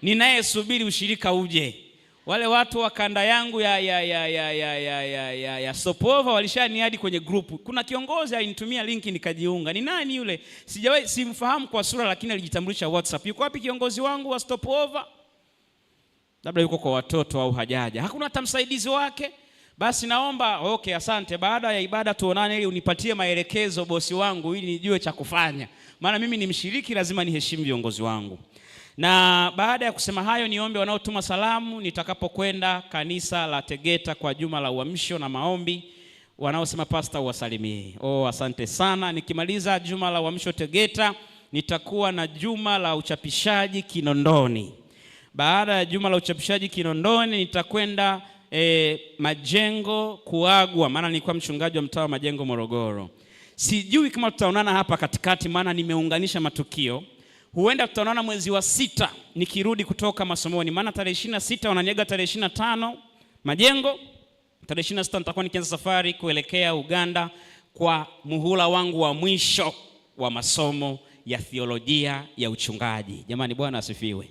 Ninayesubiri ushirika uje. Wale watu wa kanda yangu ya Sopova walishaniadi kwenye grupu. Kuna kiongozi alinitumia linki nikajiunga. Ni nani yule? Sijawahi, simfahamu kwa sura, lakini alijitambulisha WhatsApp. Yuko wapi kiongozi wangu wa Sopova? Labda yuko kwa watoto au hajaja. Hakuna hata msaidizi wake. Basi naomba, okay, asante. Baada ya ibada tuonane ili unipatie maelekezo bosi wangu ili nijue cha kufanya. Maana mimi ni mshiriki, lazima niheshimu viongozi wangu. Na baada ya kusema hayo, niombe wanaotuma salamu nitakapokwenda kanisa la Tegeta kwa juma la uamsho na maombi. Wanaosema pastor uwasalimie. Asante sana. Nikimaliza juma la uamsho Tegeta, nitakuwa na juma la uchapishaji Kinondoni. Baada ya juma la uchapishaji Kinondoni, nitakwenda Majengo kuagwa, maana nilikuwa mchungaji wa mtaa wa Majengo Morogoro. Sijui kama tutaonana hapa katikati, maana nimeunganisha matukio. Huenda tutaonana mwezi wa 6 nikirudi kutoka masomoni, maana tarehe 26 wananiaga tarehe 25 Majengo. Tarehe 26 nitakuwa nikianza safari kuelekea Uganda kwa muhula wangu wa mwisho wa masomo ya theolojia ya uchungaji. Jamani, Bwana asifiwe.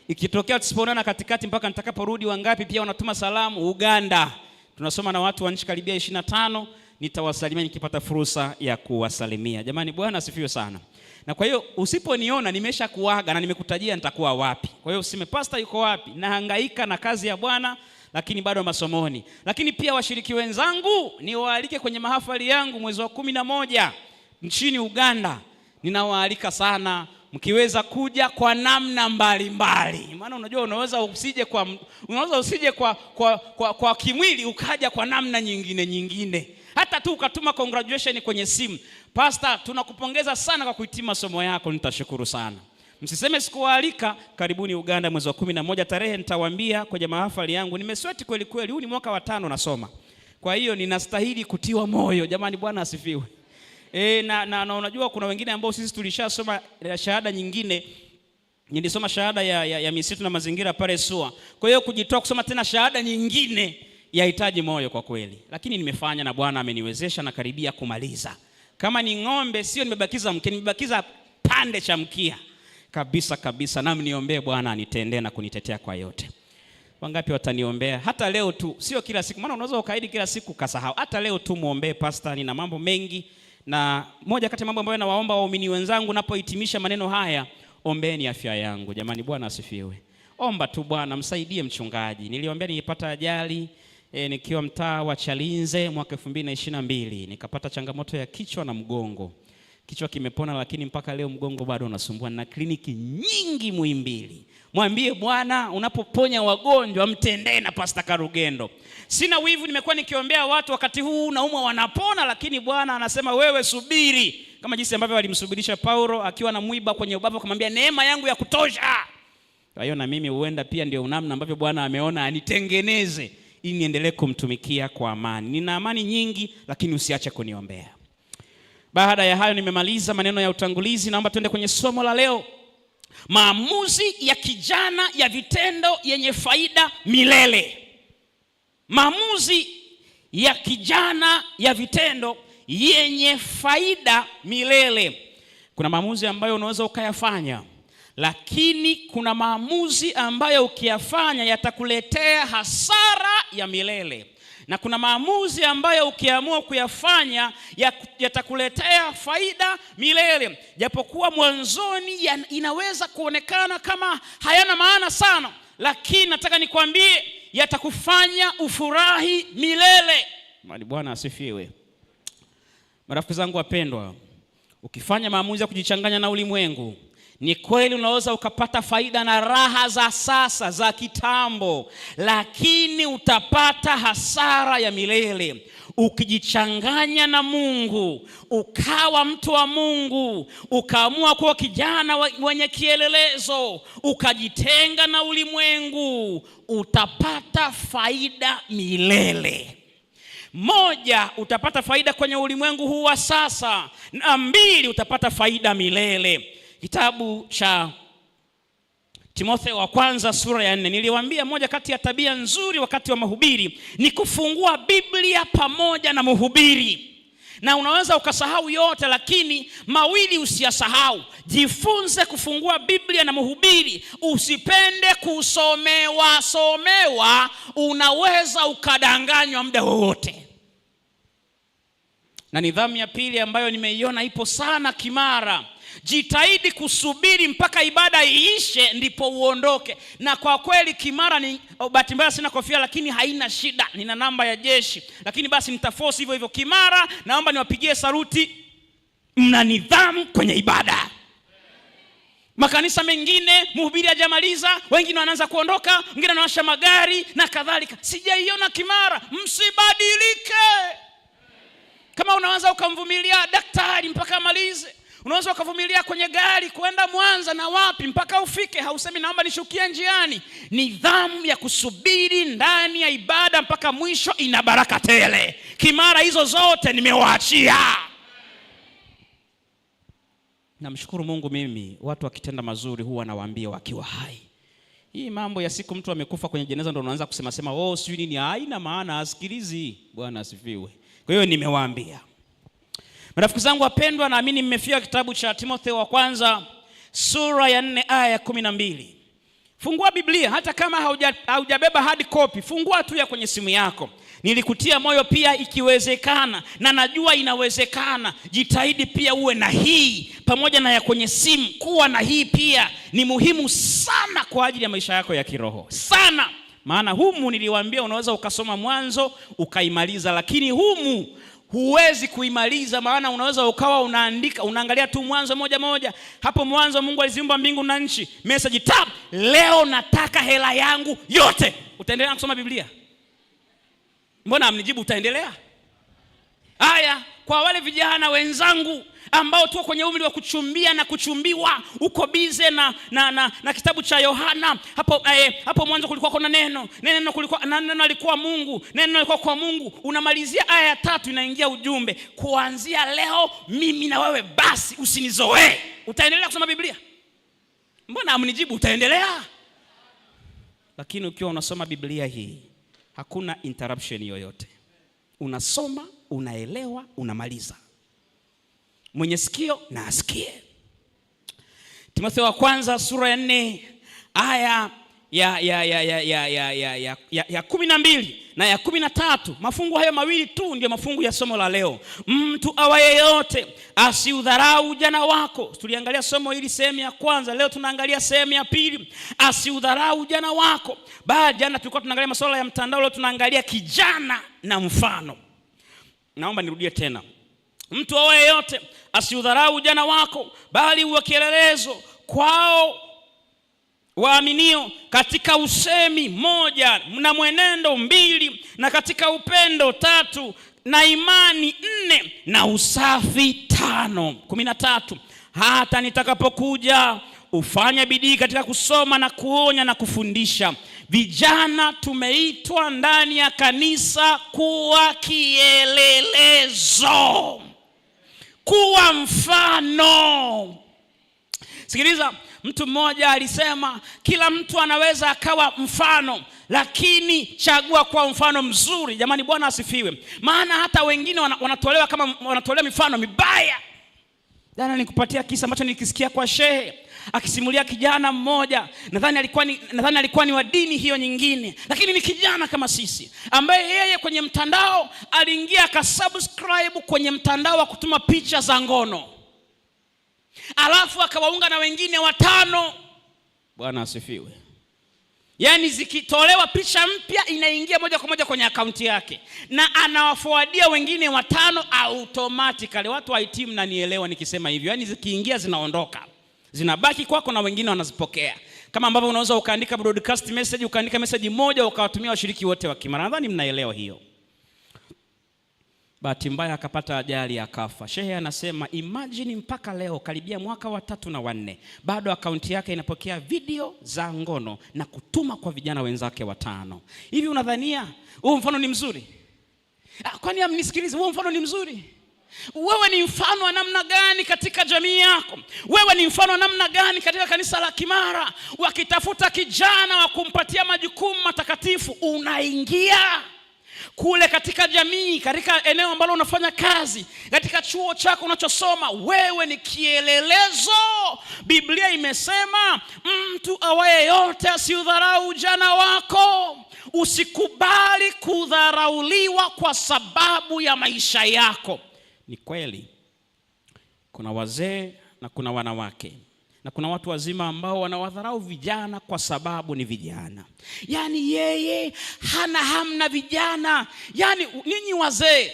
Ikitokea tusipoonana katikati mpaka nitakaporudi, wangapi pia wanatuma salamu Uganda? Tunasoma na watu wa nchi karibia 25, nitawasalimia nikipata fursa ya kuwasalimia. Jamani, Bwana asifiwe sana. Na kwa hiyo usiponiona nimesha kuaga na nimekutajia nitakuwa wapi. Kwa hiyo usime pastor yuko wapi? Nahangaika na kazi ya Bwana lakini bado masomoni. Lakini pia washiriki wenzangu niwaalike kwenye mahafali yangu mwezi wa 11 nchini Uganda. Ninawaalika sana, mkiweza kuja kwa namna mbalimbali. Maana unajua unaweza usije kwa kimwili ukaja kwa namna nyingine. Hata tu ukatuma congratulation kwenye simu. Pastor, tunakupongeza sana kwa kuhitimu masomo yako, nitashukuru sana. Msiseme sikuwaalika. Karibuni Uganda mwezi wa 11, tarehe nitawaambia kwenye mahafali yangu. Nimesweti kweli kweli, huu ni mwaka wa 5 nasoma. Kwa hiyo ninastahili kutiwa moyo. Jamani, Bwana asifiwe. Na unajua kuna wengine ambao sisi tulishasoma shahada nyingine. Nilisoma shahada ya misitu na mazingira pale SUA. Kwa hiyo kujitoa kusoma tena shahada nyingine yahitaji moyo kwa kweli. Lakini nimefanya na Bwana ameniwezesha na karibia kumaliza. Kama ni ng'ombe sio nimebakiza mkia, nimebakiza pande cha mkia. Kabisa nami niombee Bwana anitendee na kunitetea kwa yote. Wangapi wataniombea? Hata leo tu, sio kila siku. Maana unaweza ukaidi kila siku kasahau. Hata leo tu muombee pastor, nina mambo mengi. Na moja kati ya mambo ambayo nawaomba waumini wenzangu napohitimisha maneno haya, ombeeni afya yangu. Jamani, Bwana asifiwe. Omba tu Bwana msaidie mchungaji. Niliombea nilipata ajali nikiwa mtaa wa Chalinze mwaka 2022. Nikapata changamoto ya kichwa na mgongo. Kichwa kimepona lakini mpaka leo mgongo bado unasumbua, na kliniki nyingi Muhimbili. Mwambie Bwana unapoponya wagonjwa mtendee na Pastor Karugendo. Sina wivu, nimekuwa nikiombea watu wakati huu naumwa wanapona, lakini Bwana anasema wewe subiri. Kama jinsi ambavyo walimsubirisha Paulo akiwa na mwiba kwenye ubavu akamwambia neema yangu ya kutosha. Kwa hiyo na mimi huenda pia ndio namna ambavyo Bwana ameona anitengeneze ili niendelee kumtumikia kwa amani. Nina amani nyingi lakini usiache kuniombea. Baada ya hayo nimemaliza maneno ya utangulizi, naomba tuende kwenye somo la leo. Maamuzi ya kijana ya vitendo yenye faida milele. Maamuzi ya kijana ya vitendo yenye faida milele. Kuna maamuzi ambayo unaweza ukayafanya, lakini kuna maamuzi ambayo ukiyafanya yatakuletea hasara ya milele. Na kuna maamuzi ambayo ukiamua kuyafanya yatakuletea faida milele. Japokuwa mwanzoni inaweza kuonekana kama hayana maana sana, lakini nataka nikwambie yatakufanya ufurahi milele. Mali Bwana asifiwe. Marafiki zangu wapendwa, ukifanya maamuzi ya kujichanganya na ulimwengu, ni kweli unaweza ukapata faida na raha za sasa za kitambo, lakini utapata hasara ya milele. Ukijichanganya na Mungu, ukawa mtu wa Mungu, ukaamua kuwa kijana mwenye kielelezo, ukajitenga na ulimwengu, utapata faida milele. Moja, utapata faida kwenye ulimwengu huu wa sasa, na mbili, utapata faida milele. Kitabu cha Timotheo wa kwanza sura ya 4. Niliwaambia moja kati ya tabia nzuri wakati wa mahubiri ni kufungua Biblia pamoja na mhubiri. Na unaweza ukasahau yote, lakini mawili usiyasahau. Jifunze kufungua Biblia na mhubiri. Usipende kusomewa, unaweza ukadanganywa muda wote. Na nidhamu ya pili ambayo nimeiona ipo sana Kimara, jitahidi kusubiri mpaka ibada iishe ndipo uondoke. Na kwa kweli Kimara ni bahati mbaya sina kofia, lakini haina shida, nina namba ya jeshi, lakini basi nitaforce hivyo. Kimara, naomba niwapigie saluti, mna nidhamu kwenye ibada. Makanisa mengine mhubiri hajamaliza, wengine wanaanza kuondoka, wengine wanawasha magari na kadhalika. Sijaiona Kimara. Msibadilike. Kama unaanza ukamvumilia daktari mpaka amalize, unaweza ukavumilia kwenye gari kwenda Mwanza na wapi mpaka ufike, hausemi naomba nishukie njiani. Nidhamu ya kusubiri ndani ya ibada mpaka mwisho ina baraka tele. Kimara hizo zote nimewaachia. Namshukuru Mungu, mimi watu wakitenda mazuri huwa nawaambia wakiwa hai. Hii mambo ya siku mtu amekufa kwenye jeneza ndio unaanza kusema sijui nini, haina maana, asikilizi. Bwana asifiwe. Kwa hiyo nimewaambia. Marafiki zangu wapendwa, naamini mmefika kitabu cha Timotheo wa kwanza sura ya 4 aya ya 12. Fungua Biblia, hata kama haujabeba hard copy, fungua tu ya kwenye simu yako. Nilikutia moyo pia ikiwezekana, na najua inawezekana, jitahidi pia uwe na hii pamoja na ya kwenye simu. Kuwa na hii pia ni muhimu sana kwa ajili ya maisha yako ya kiroho sana. Maana humu niliwaambia unaweza ukasoma Mwanzo ukaimaliza, lakini humu huwezi kuimaliza. Maana unaweza ukawa unaandika, unaangalia tu Mwanzo moja. Hapo mwanzo Mungu aliziumba mbingu na nchi, message tab, leo nataka hela yangu yote. Utaendelea kusoma Biblia? Mbona amnijibu utaendelea? Haya, kwa wale vijana wenzangu ambao tuko kwenye umri wa kuchumbia na kuchumbiwa, uko bize na kitabu cha Yohana. Hapo mwanzo kulikuwa kuna neno alikuwa Mungu, neno alikuwa kwa Mungu. Unamalizia aya ya 3 inaingia ujumbe, kuanzia leo mimi na wewe basi usinizoee. Utaendelea kusoma Biblia? Mbona amnijibu utaendelea? Lakini ukiwa unasoma Biblia hii hakuna interruption yoyote. Unasoma, unaelewa, unamaliza. Mwenye sikio na asikie. Timotheo wa kwanza sura ya 4 aya ya 12 na ya 13. Mafungu hayo mawili tu ndio mafungu ya somo la leo. Mtu awaye yote asiudharau ujana wako. Tuliangalia somo hili sehemu ya kwanza, leo tunaangalia sehemu ya pili. Asiudharau ujana wako. Jana tulikuwa tunaangalia masuala ya mtandao, leo tunaangalia kijana na mfano. Naomba nirudie tena. Mtu awaye yote asiudharau ujana wako, bali uwe kielelezo kwao waaminio, katika usemi 1 na mwenendo 2 na katika upendo 3 na imani 4 na usafi 5. 13. Hata nitakapokuja ufanye bidii katika kusoma na kuonya na kufundisha. Vijana tumeitwa ndani ya kanisa kuwa kielelezo, kuwa mfano. Sikiliza, mtu mmoja alisema kila mtu anaweza akawa mfano, lakini chagua kwa mfano mzuri. Jamani, Bwana asifiwe. Maana hata wengine wanatolewa mifano mibaya. Jana nikupatia kisa ambacho nilikisikia kwa shehe akisimulia kijana mmoja, nadhani alikuwa ni wa dini hiyo nyingine, lakini ni kijana kama sisi, ambaye yeye kwenye mtandao aliingia akasubscribe kwenye mtandao wa kutuma picha za ngono, alafu akawaunga na wengine 5. Bwana asifiwe. Yaani zikitolewa picha mpya inaingia moja kwa moja kwenye akaunti yake, na anawaforwardia wengine 5 automatically. Watu wa IT mnanielewa nikisema hivyo. Yaani zikiingia zinaondoka, zinabaki kwako na wengine wanazipokea. Kama ambavyo unaweza ukaandika broadcast message, ukaandika message moja ukawatumia washiriki wote wa Kimara. Nadhani mnaelewa hiyo. Bahati mbaya akapata ajali akafa. Shehe anasema imagine mpaka leo karibia mwaka wa 3 na 4 bado akaunti yake inapokea video za ngono na kutuma kwa vijana wenzake 5. Hivi unadhania huo mfano ni mzuri? Kwani amnisikilize, huo mfano ni mzuri? Wewe ni mfano wa namna gani katika jamii yako? Wewe ni mfano wa namna gani katika kanisa la Kimara? Wakitafuta kijana wa kumpatia majukumu matakatifu, unaingia kule katika jamii, katika eneo ambalo unafanya kazi, katika chuo chako unachosoma, wewe ni kielelezo. Biblia imesema mtu awaye yote asiudharau ujana wako. Usikubali kudharauliwa kwa sababu ya maisha yako. Ni kweli kuna wazee na kuna wanawake na kuna watu wazima ambao wanawadharau vijana kwa sababu ni vijana. Yaani yeye hana hamna vijana. Yaani ninyi wazee,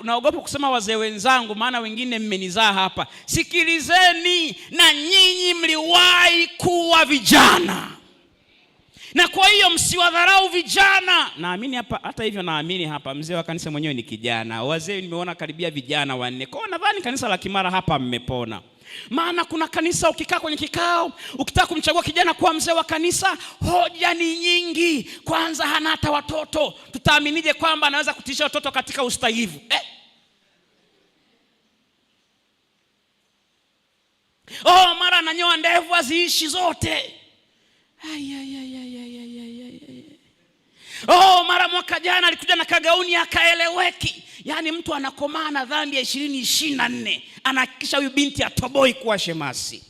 naogopa kusema wazee wenzangu maana wengine mmenizaa hapa. Sikilizeni, na nyinyi mliwahi kuwa vijana. Na kwa hiyo msiwadharau vijana. Naamini hapa, hata hivyo naamini hapa mzee wa kanisa mwenyewe ni kijana. Wazee nimeona karibia vijana 4. Kwa nadhani kanisa la Kimara hapa mmepona. Maana kuna kanisa ukikaa kwenye kikao, ukitaka kumchagua kijana kuwa mzee wa kanisa, hoja ni nyingi. Kwanza hana hata watoto. Tutaaminije kwamba anaweza kutisha watoto katika ustahivu? Mara ananyoa ndevu aziishi zote. Mara mwaka jana alikuja na kagauni akaeleweki. Yaani mtu anakomaa na dhambi ya 2024, anahakikisha huyu binti atoboi kuwa shemasi.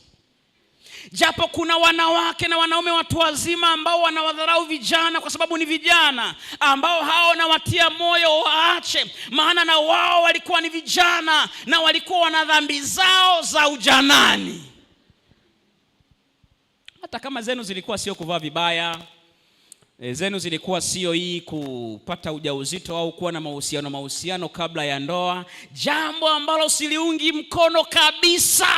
Japo kuna wanawake na wanaume watu wazima ambao wanawadharau vijana kwa sababu ni vijana, ambao hao nawatia moyo waache, maana na wao walikuwa ni vijana na walikuwa wana dhambi zao za ujanani. Hata kama zenu zilikuwa sio kuvaa vibaya, zenu zilikuwa sio hii kupata ujauzito au kuwa na mahusiano kabla ya ndoa, jambo ambalo siliungi mkono kabisa.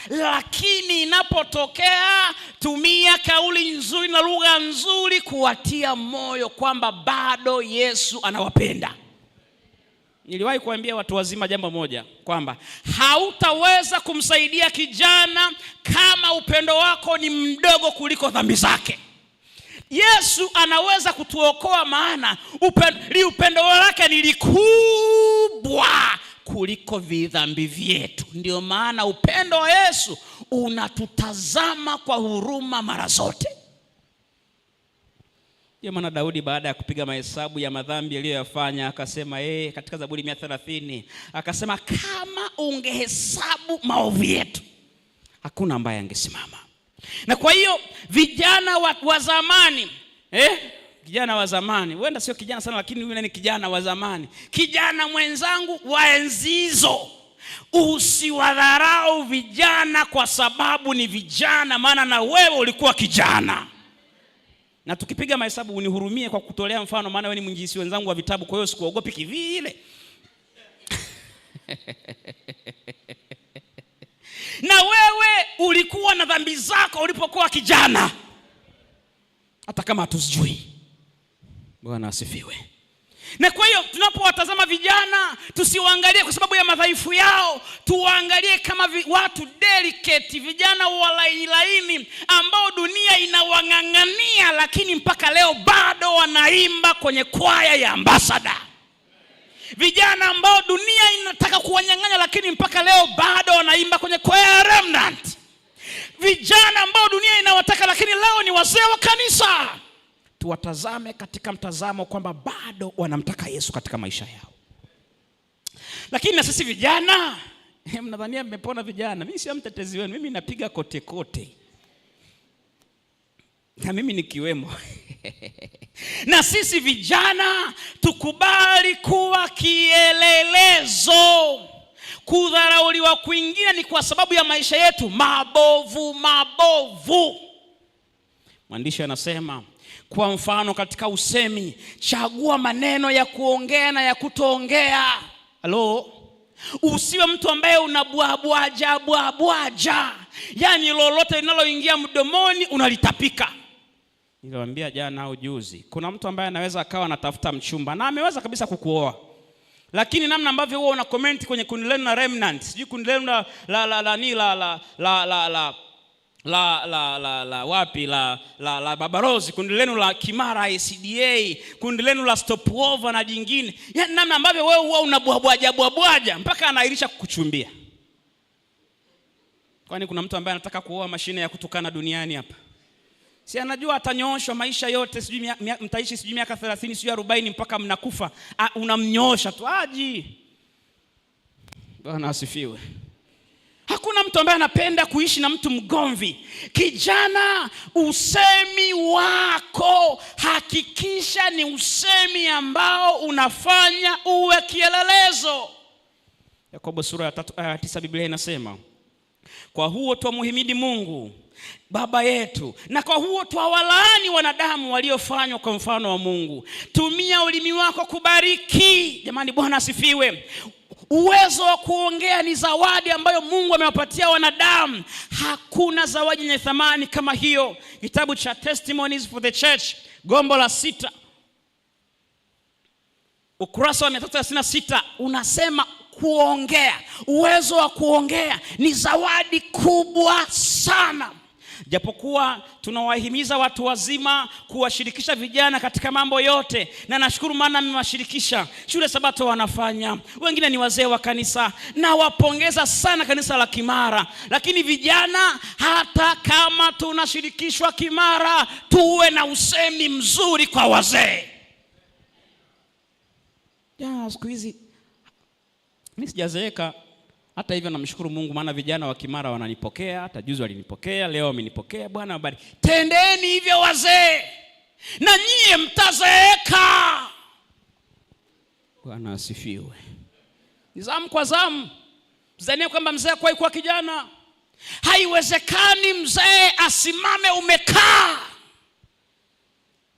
Lakini inapotokea, tumia kauli nzuri na lugha nzuri kuwatia moyo kwamba bado Yesu anawapenda. Niliwahi kuambia watu wazima jambo moja, kwamba hautaweza kumsaidia kijana kama upendo wako ni mdogo kuliko dhambi zake. Yesu anaweza kutuokoa, maana upendo wake ni likubwa kuliko vidhambi vyetu. Ndio maana upendo wa Yesu unatutazama kwa huruma mara zote. Ndio maana Daudi baada ya kupiga mahesabu ya madhambi aliyoyafanya akasema katika Zaburi 130 akasema, kama ungehesabu maovu yetu hakuna ambaye angesimama. Na kwa hiyo vijana wa zamani, kijana wa zamani, huenda sio kijana sana lakini yule ni kijana wa zamani, kijana mwenzangu wa enzi hizo, usiwadharau vijana kwa sababu ni vijana, maana na wewe ulikuwa kijana. Na tukipiga mahesabu unihurumie kwa kutolea mfano, maana wewe ni mwinjisi wenzangu wa vitabu, kwa hiyo sikuogopi kivile. Na wewe ulikuwa na dhambi zako ulipokuwa kijana, hata kama hatuzijui. Bwana asifiwe. Na kwa hiyo tunapowatazama vijana, tusiwaangalie kwa sababu ya madhaifu yao, tuwaangalie kama watu delicate, vijana wa laini ambao dunia inawang'ang'ania, lakini mpaka leo bado wanaimba kwenye kwaya ya Ambassador. Vijana ambao dunia inataka kuwanyang'anya, lakini mpaka leo bado wanaimba kwenye kwaya ya Remnant. Vijana ambao dunia inawataka, lakini leo ni wazee wa kanisa. Tuwatazame katika mtazamo kwamba bado wanamtaka Yesu katika maisha yao. Lakini na sisi vijana, mnadhania mmepona vijana? Mimi si mtetezi wenu, mimi napiga kote kote, na mimi nikiwemo. Na sisi vijana tukubali kuwa kielelezo. Kudharauliwa kwingine ni kwa sababu ya maisha yetu mabovu. Mwandishi anasema, kwa mfano katika usemi, chagua maneno ya kuongea na ya kutoongea. Usiwe mtu ambaye unabwabwaja, yani lolote linaloingia mdomoni unalitapika. Niliwaambia jana au juzi, kuna mtu ambaye anaweza akawa anatafuta mchumba na ameweza kabisa kukuoa, lakini namna ambavyo huwa una comment kwenye kundi lenu la Remnant, sijui kundi lenu la Babarozi, kundi lenu la Kimara ICDA, kundi lenu la Stopover na jingine, yani namna ambavyo wewe huwa unabwabwaja mpaka anairisha kukuchumbia. Kwani kuna mtu ambaye anataka kuoa mashine ya kutukana duniani hapa? Si anajua atanyooshwa maisha yote, sijui mtaishi sijui miaka 30 sijui 40 mpaka mnakufa, unamnyoosha tu aji. Bwana asifiwe. Hakuna mtu ambaye anapenda kuishi na mtu mgomvi. Kijana, usemi wako hakikisha ni usemi ambao unafanya uwe kielelezo. Yakobo sura ya 9 Biblia inasema, kwa huo twamuhimidi Mungu Baba yetu, na kwa huo twawalaani wanadamu waliofanywa kwa mfano wa Mungu. Tumia ulimi wako kubariki. Jamani, Bwana asifiwe. Uwezo wa kuongea ni zawadi ambayo Mungu amewapatia wanadamu. Hakuna zawadi yenye thamani kama hiyo. Kitabu cha Testimonies for the Church, gombo la 6, ukurasa wa 366 unasema kuongea, uwezo wa kuongea ni zawadi kubwa sana. Japokuwa tunawahimiza watu wazima kuwashirikisha vijana katika mambo yote, na nashukuru maana mmewashirikisha. Shule Sabato wanafanya, wengine ni wazee wa kanisa, na wapongeza sana kanisa la Kimara. Lakini vijana, hata kama tunashirikishwa Kimara, tuwe na usemi mzuri kwa wazee. Siku hizi mimi sijazeeka, Hata hivyo namshukuru Mungu, maana vijana wa Kimara wananipokea, hata juzi walinipokea, leo wamenipokea. Bwana wabariki. Tendeni hivyo wazee, na nyie mtazeeka. Bwana asifiwe. Ni zamu kwa zamu. Mzania kwamba mzee kwa kuwa kijana. Haiwezekani mzee asimame umekaa.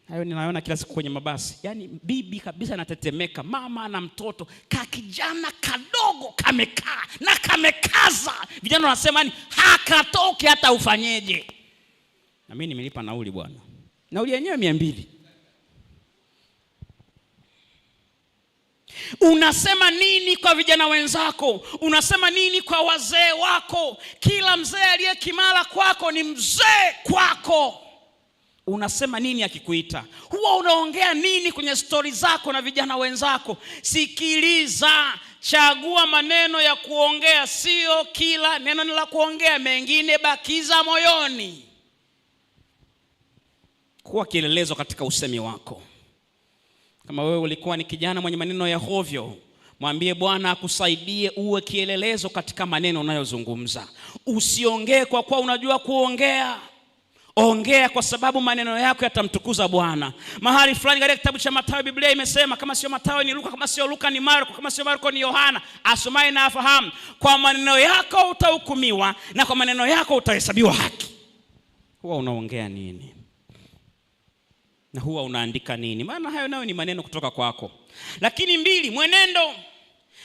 Hayo ninaona kila siku kwenye mabasi. Yaani bibi kabisa anatetemeka, mama na mtoto, kijana kadogo kamekaa na kamekaza. Vijana wanasema ni hakatoke hata ufanyeje. Na mimi nimelipa nauli bwana. Nauli yenyewe 200. Unasema nini kwa vijana wenzako? Unasema nini kwa wazee wako? Kila mzee aliye Kimara kwako ni mzee kwako. Unasema nini akikuita? Huwa unaongea nini kwenye stori zako na vijana wenzako? Sikiliza, chagua maneno ya kuongea, sio kila neno ni la kuongea, mengine bakiza moyoni. Kuwa kielelezo katika usemi wako. Kama wewe ulikuwa ni kijana mwenye maneno ya hovyo, mwambie Bwana akusaidie uwe kielelezo katika maneno unayozungumza. Usiongee kwa kuwa unajua kuongea. Ongea kwa sababu maneno yako yatamtukuza Bwana. Mahali fulani katika kitabu cha Mathayo Biblia imesema, kama sio Mathayo ni Luka, kama sio Luka ni Marko, kama sio Marko ni Yohana. Asomaye na afahamu, kwa maneno yako utahukumiwa na kwa maneno yako utahesabiwa haki. Huwa unaongea nini? Na huwa unaandika nini? Maana hayo nayo ni maneno kutoka kwako. Lakini 2, mwenendo.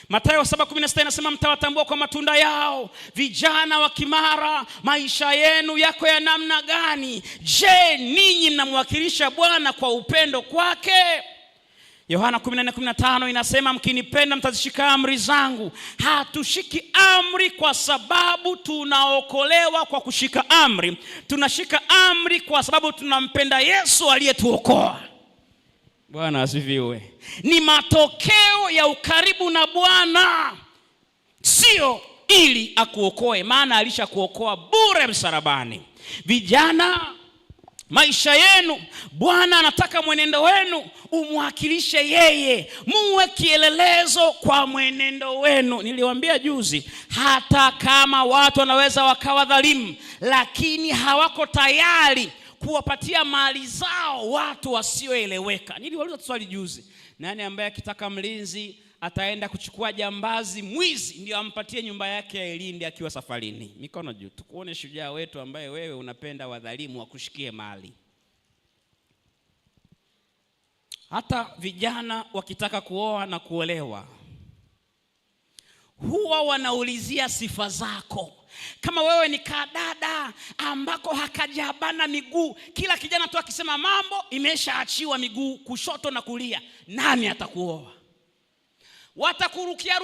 Mathayo 7:16 inasema mtawatambua kwa matunda yao. Vijana wa Kimara, maisha yenu yako ya namna gani? Je, ninyi mnamwakilisha Bwana kwa upendo kwake? Yohana 14:15 inasema mkinipenda mtazishika amri zangu. Hatushiki amri kwa sababu tunaokolewa kwa kushika amri. Tunashika amri kwa sababu tunampenda Yesu aliyetuokoa. Bwana asifiwe. Ni matokeo ya ukaribu na Bwana, sio ili akuokoe, maana alishakuokoa bure msalabani. Vijana, maisha yenu, Bwana anataka mwenendo wenu umwakilishe yeye. Muwe kielelezo kwa mwenendo wenu. Niliwaambia juzi, hata kama watu wanaweza wakawa dhalimu, lakini hawako tayari kuwapatia mali zao watu wasioeleweka. Niliwauliza swali juzi, nani ambaye akitaka mlinzi ataenda kuchukua jambazi mwizi ndio ampatie nyumba yake ya ilinde akiwa safarini? Mikono juu, tukuone shujaa wetu ambaye wewe unapenda wadhalimu wakushikie mali. Hata vijana wakitaka kuoa na kuolewa, huwa wanaulizia sifa zako. Kama wewe ni kadada ambako hakajabana miguu, kila kijana tu akisema mambo imeshaachiwa miguu kushoto na kulia, nani atakuoa? Watakurukia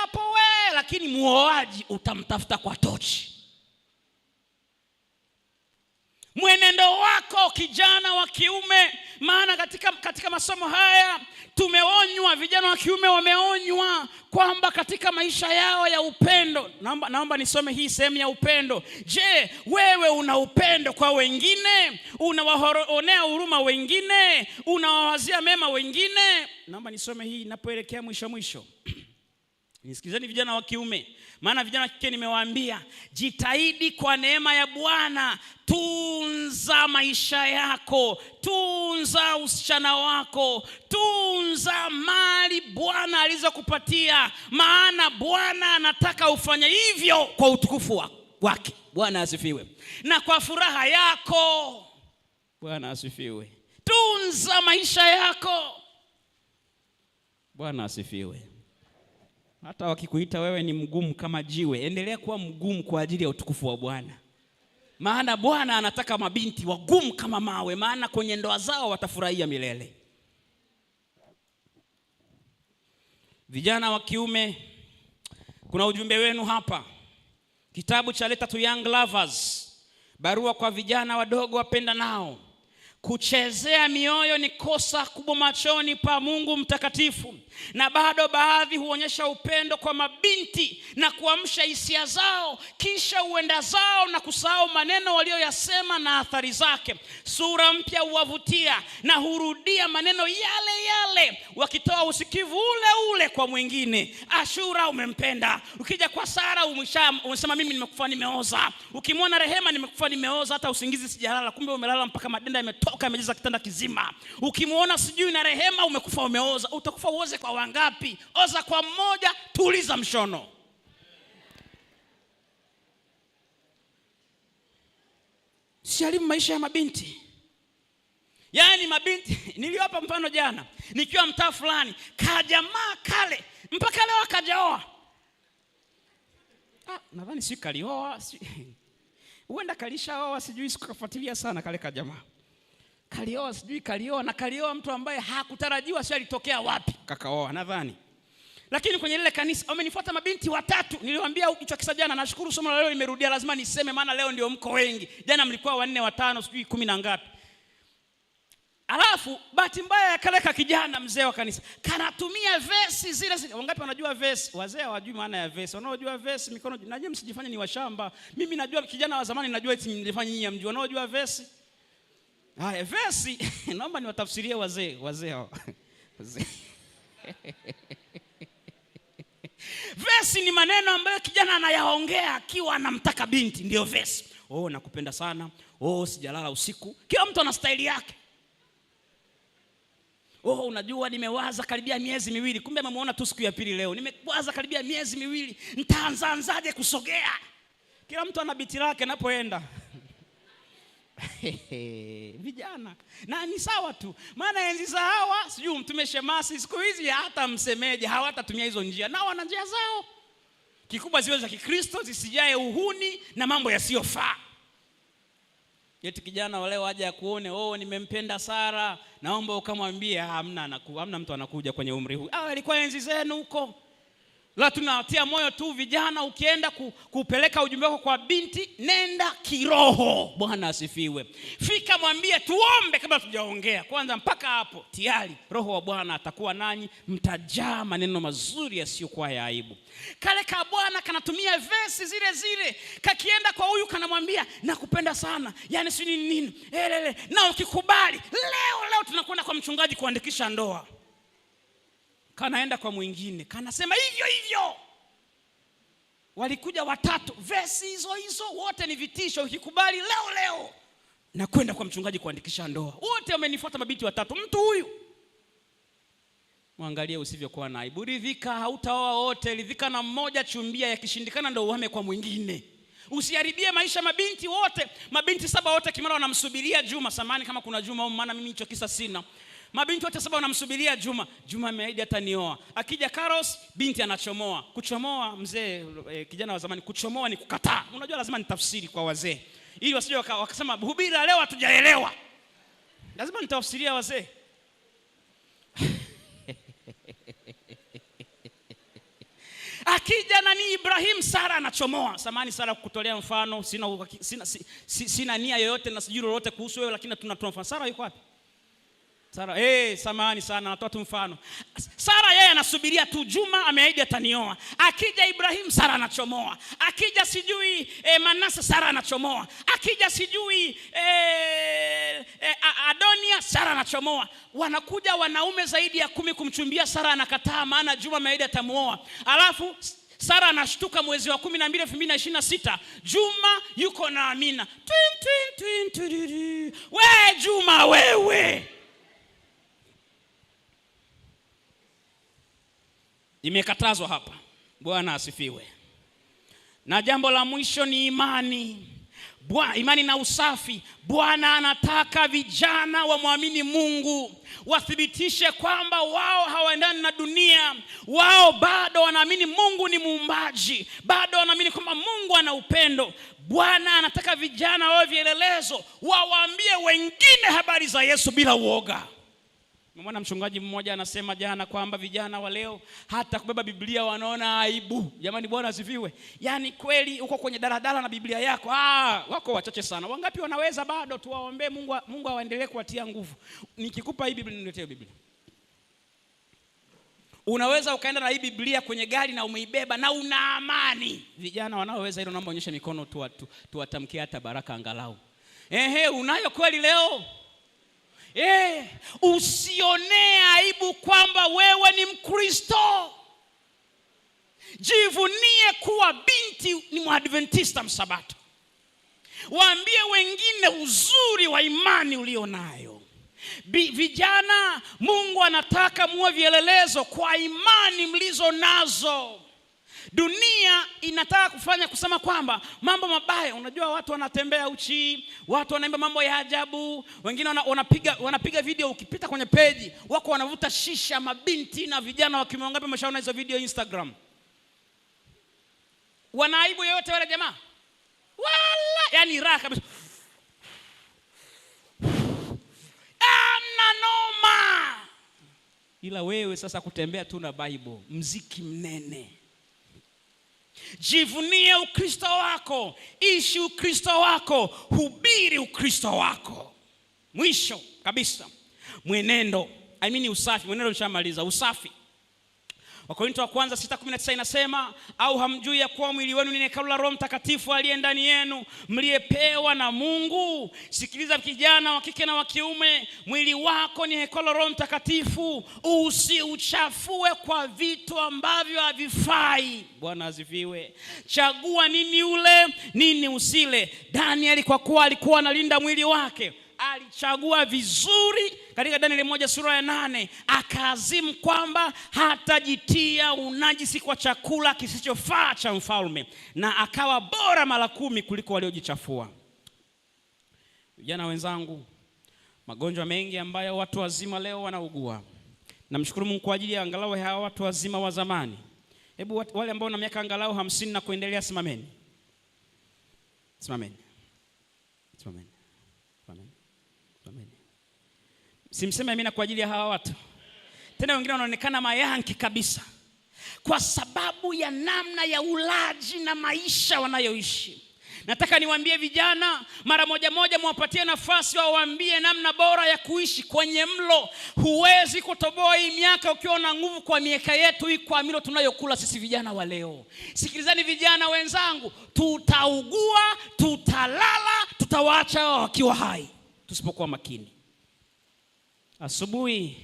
hapo we, lakini muoaji utamtafuta kwa tochi. Mwenendo wako kijana wa kiume, maana katika masomo haya tumeonywa, vijana wa kiume wameonywa kwamba katika maisha yao ya upendo. Naomba nisome hii sehemu ya upendo. Je, wewe una upendo kwa wengine? Unawaonea huruma wengine? Unawawazia mema wengine? Naomba nisome hii ninapoelekea mwisho. Nisikizeni vijana wa kiume, maana vijana wa kike nimewaambia, jitahidi kwa neema ya Bwana, tunza maisha yako, tunza usichana wako, tunza mali Bwana alizokupatia, maana Bwana anataka ufanye hivyo kwa utukufu wake. Bwana asifiwe. Na kwa furaha yako. Bwana asifiwe. Tunza maisha yako. Bwana asifiwe. Hata wakikuita wewe ni mgumu kama jiwe, endelea kuwa mgumu kwa ajili ya utukufu wa Bwana. Maana Bwana anataka mabinti wagumu kama mawe, maana kwenye ndoa zao watafurahia milele. Vijana wa kiume, kuna ujumbe wenu hapa. Kitabu cha Letter to Young Lovers, barua kwa vijana wadogo wapenda nao. Kuchezea mioyo ni kosa kubwa machoni pa Mungu mtakatifu, na bado baadhi huonyesha upendo kwa mabinti na kuamsha hisia zao, kisha huenda zao na kusahau maneno walioyasema na athari zake. Sura mpya huwavutia na hurudia maneno yale yale, wakitoa usikivu ule ule kwa mwingine. Ashura umempenda, ukija kwa Sara umesema mimi nimekufa nimeoza. Ukimwona Rehema nimekufa nimeoza, hata usingizi sijalala, kumbe umelala mpaka madenda yametoka yamejaza kitanda kizima. Ukimwona sijui na Rehema umekufa umeoza. Utakufa uoze kwa wangapi? Oza kwa mmoja, tuliza mshono. Siharibu maisha ya mabinti. Yaani mabinti, niliwapa mfano jana nikiwa mtaa fulani, kajamaa kale mpaka leo akajaoa. Nadhani si kalioa, huenda kalishaoa, sijui, sikufuatilia sana kale kajamaa. Kalioa, sijui kalioa, na kalioa mtu ambaye hakutarajiwa, sio alitokea wapi kakaoa nadhani. Lakini kwenye lile kanisa wamenifuata mabinti watatu. Niliwaambia hicho kisa jana, nashukuru somo la leo limerudia, lazima niseme maana leo ndio mko wengi. Jana mlikuwa 4 5 sijui 10 na ngapi. Alafu bahati mbaya kaleka kijana mzee wa kanisa kanatumia vesi zile. Wangapi wanajua vesi? Wazee hawajui maana ya vesi. Wanaojua vesi mikono. Najua msijifanye ni washamba. Mimi najua, kijana wa zamani najua eti nilifanya nyinyi mjua. Wanaojua vesi? Haya vesi naomba niwatafsirie wazee hao. Vesi ni maneno ambayo kijana anayaongea akiwa anamtaka binti, ndio vesi. Nakupenda sana. Sijalala usiku. Kila mtu ana staili yake. Unajua nimewaza karibia miezi miwili, kumbe amemuona tu siku ya pili leo. Nimewaza karibia miezi miwili, nitaanzaje kusogea? Kila mtu ana biti lake anapoenda. Vijana, na ni sawa tu. Maana enzi za hawa, sijui Mtume Shemasi, siku hizi hata msemeje hawatatumia hizo njia. Nao wana njia zao. Kikubwa ziwe za Kikristo, zisijae uhuni na mambo yasiyofaa. Yeti kijana wale waje akuone, nimempenda Sara, naomba ukamwambie. Hamna mtu anakuja kwenye umri huu. Ilikuwa enzi zenu huko. La, tunawatia moyo tu vijana, ukienda kupeleka ujumbe wako kwa binti, nenda kiroho. Bwana asifiwe. Fika mwambie tuombe kabla tujaongea. Kwanza mpaka hapo tayari Roho wa Bwana atakuwa nanyi, mtajaa maneno mazuri yasiyokuwa ya aibu. Kale ka Bwana kanatumia vesi zile zile, kakienda kwa huyu kanamwambia nakupenda sana. Yaani si nini? Na ukikubali leo tunakwenda kwa mchungaji kuandikisha ndoa. Kanaenda kwa mwingine, kanasema hivyo. Walikuja watatu, vesi hizo wote ni vitisho. Ukikubali leo na kwenda kwa mchungaji kuandikisha ndoa. Wote wamenifuata mabinti watatu. Mtu huyu muangalie usivyokuwa na aibu. Ridhika, hautaoa wote, ridhika na mmoja, chumbia, yakishindikana ndio uhame kwa mwingine. Usiharibie maisha mabinti wote. Mabinti 7 wote kimara wanamsubiria Juma. Samani kama kuna Juma, maana mimi hicho kisa sina. Mabinti wote 7 wanamsubiria Juma. Juma ameahidi atanioa. Akija Karos, binti anachomoa. Kuchomoa, mzee kijana wa zamani, kuchomoa ni kukataa. Unajua lazima nitafsiri kwa wazee, ili wasije wakasema hubiri leo hatujaelewa. Lazima nitafsiria wazee. Akija nani Ibrahim, Sara anachomoa. Samani Sara kukutolea mfano, sina nia yoyote na sijui lolote kuhusu wewe, lakini tunatoa mfano. Sara yuko wapi? Sara, samani sana, natoa tu mfano. Sara yeye anasubiria tu Juma ameahidi atanioa. Akija Ibrahim, Sara anachomoa. Akija sijui Manase, Sara anachomoa. Akija sijui Adonia, Sara anachomoa. Wanakuja wanaume zaidi ya 10 kumchumbia Sara, anakataa maana Juma ameahidi atamuoa. Alafu Sara anashtuka mwezi wa 12 2026, Juma yuko na Amina. We Juma wewe. Imekatazwa hapa. Bwana asifiwe. Na jambo la mwisho ni imani. Imani na usafi. Bwana anataka vijana wamwamini Mungu, wathibitishe kwamba wao hawaendani na dunia. Wao bado wanaamini Mungu ni muumbaji, bado wanaamini kwamba Mungu ana upendo. Bwana anataka vijana wawe vielelezo, wawaambie wengine habari za Yesu bila uoga. Nimemwona mchungaji mmoja anasema jana kwamba vijana wa leo hata kubeba Biblia wanaona aibu. Jamani, Bwana asifiwe. Yaani kweli uko kwenye daladala na Biblia yako, wako wachache sana. Wangapi wanaweza bado tuwaombee Mungu awaendelee kuwatia nguvu. Nikikupa hii Biblia niletee Biblia. Unaweza ukaenda na hii Biblia kwenye gari na umeibeba na una amani. Vijana wanaoweza hilo naomba onyesha mikono tuwatamkie hata baraka angalau. Unayo kweli leo? Usionee aibu kwamba wewe ni Mkristo. Jivunie kuwa binti ni Mwadventista msabato. Waambie wengine uzuri wa imani ulionayo. Vijana, Mungu anataka muwe vielelezo kwa imani mlizo nazo. Dunia inataka kusema kwamba mambo mabaya. Unajua watu wanatembea uchi, watu wanaimba mambo ya ajabu, wengine wanapiga video, ukipita kwenye peji wako wanavuta shisha, mabinti na vijana wa kiume. Wangapi wameshaona hizo video Instagram? Wanaibu yote wale jamaa? Wala, yani raha kabisa. Amna noma. Ila wewe sasa kutembea tu na Bible, mziki mnene. Jivunie Ukristo wako, ishi Ukristo wako, hubiri Ukristo wako. Mwisho kabisa, mwenendo. Usafi. Mwenendo nishamaliza. Usafi. Wakorintho wa kwanza 6:19 inasema, au hamjui ya kuwa mwili wenu ni hekalu la Roho Mtakatifu aliye ndani yenu, mliyepewa na Mungu? Sikiliza kijana wa kike na wa kiume, mwili wako ni hekalu la Roho Mtakatifu. Usiuchafue kwa vitu ambavyo havifai. Bwana asifiwe. Chagua nini ule, nini usile. Danieli kwa kuwa alikuwa analinda mwili wake, alichagua vizuri. Katika Danieli 1:8 akaazimu kwamba hatajitia unajisi kwa chakula kisichofaa cha mfalme, na akawa bora mara 10 kuliko waliojichafua. Vijana wenzangu, magonjwa mengi ambayo watu wazima leo wanaugua, namshukuru Mungu kwa ajili ya angalau hawa watu wazima wa zamani. Hebu wale ambao na miaka angalau 50 na kuendelea, simameni. Simameni. Simameni. Simseme amina kwa ajili ya hawa watu. Tena wengine wanaonekana mayanki kabisa kwa sababu ya namna ya ulaji na maisha wanayoishi. Nataka niwaambie vijana, mara moja mwapatie nafasi waambie namna bora ya kuishi kwenye mlo. Huwezi kutoboa hii miaka ukiwa na nguvu kwa miaka yetu hii, kwa milo tunayokula sisi vijana wa leo. Sikilizani vijana wenzangu, tutaugua, tutalala, tutawaacha wakiwa hai tusipokuwa makini. Asubuhi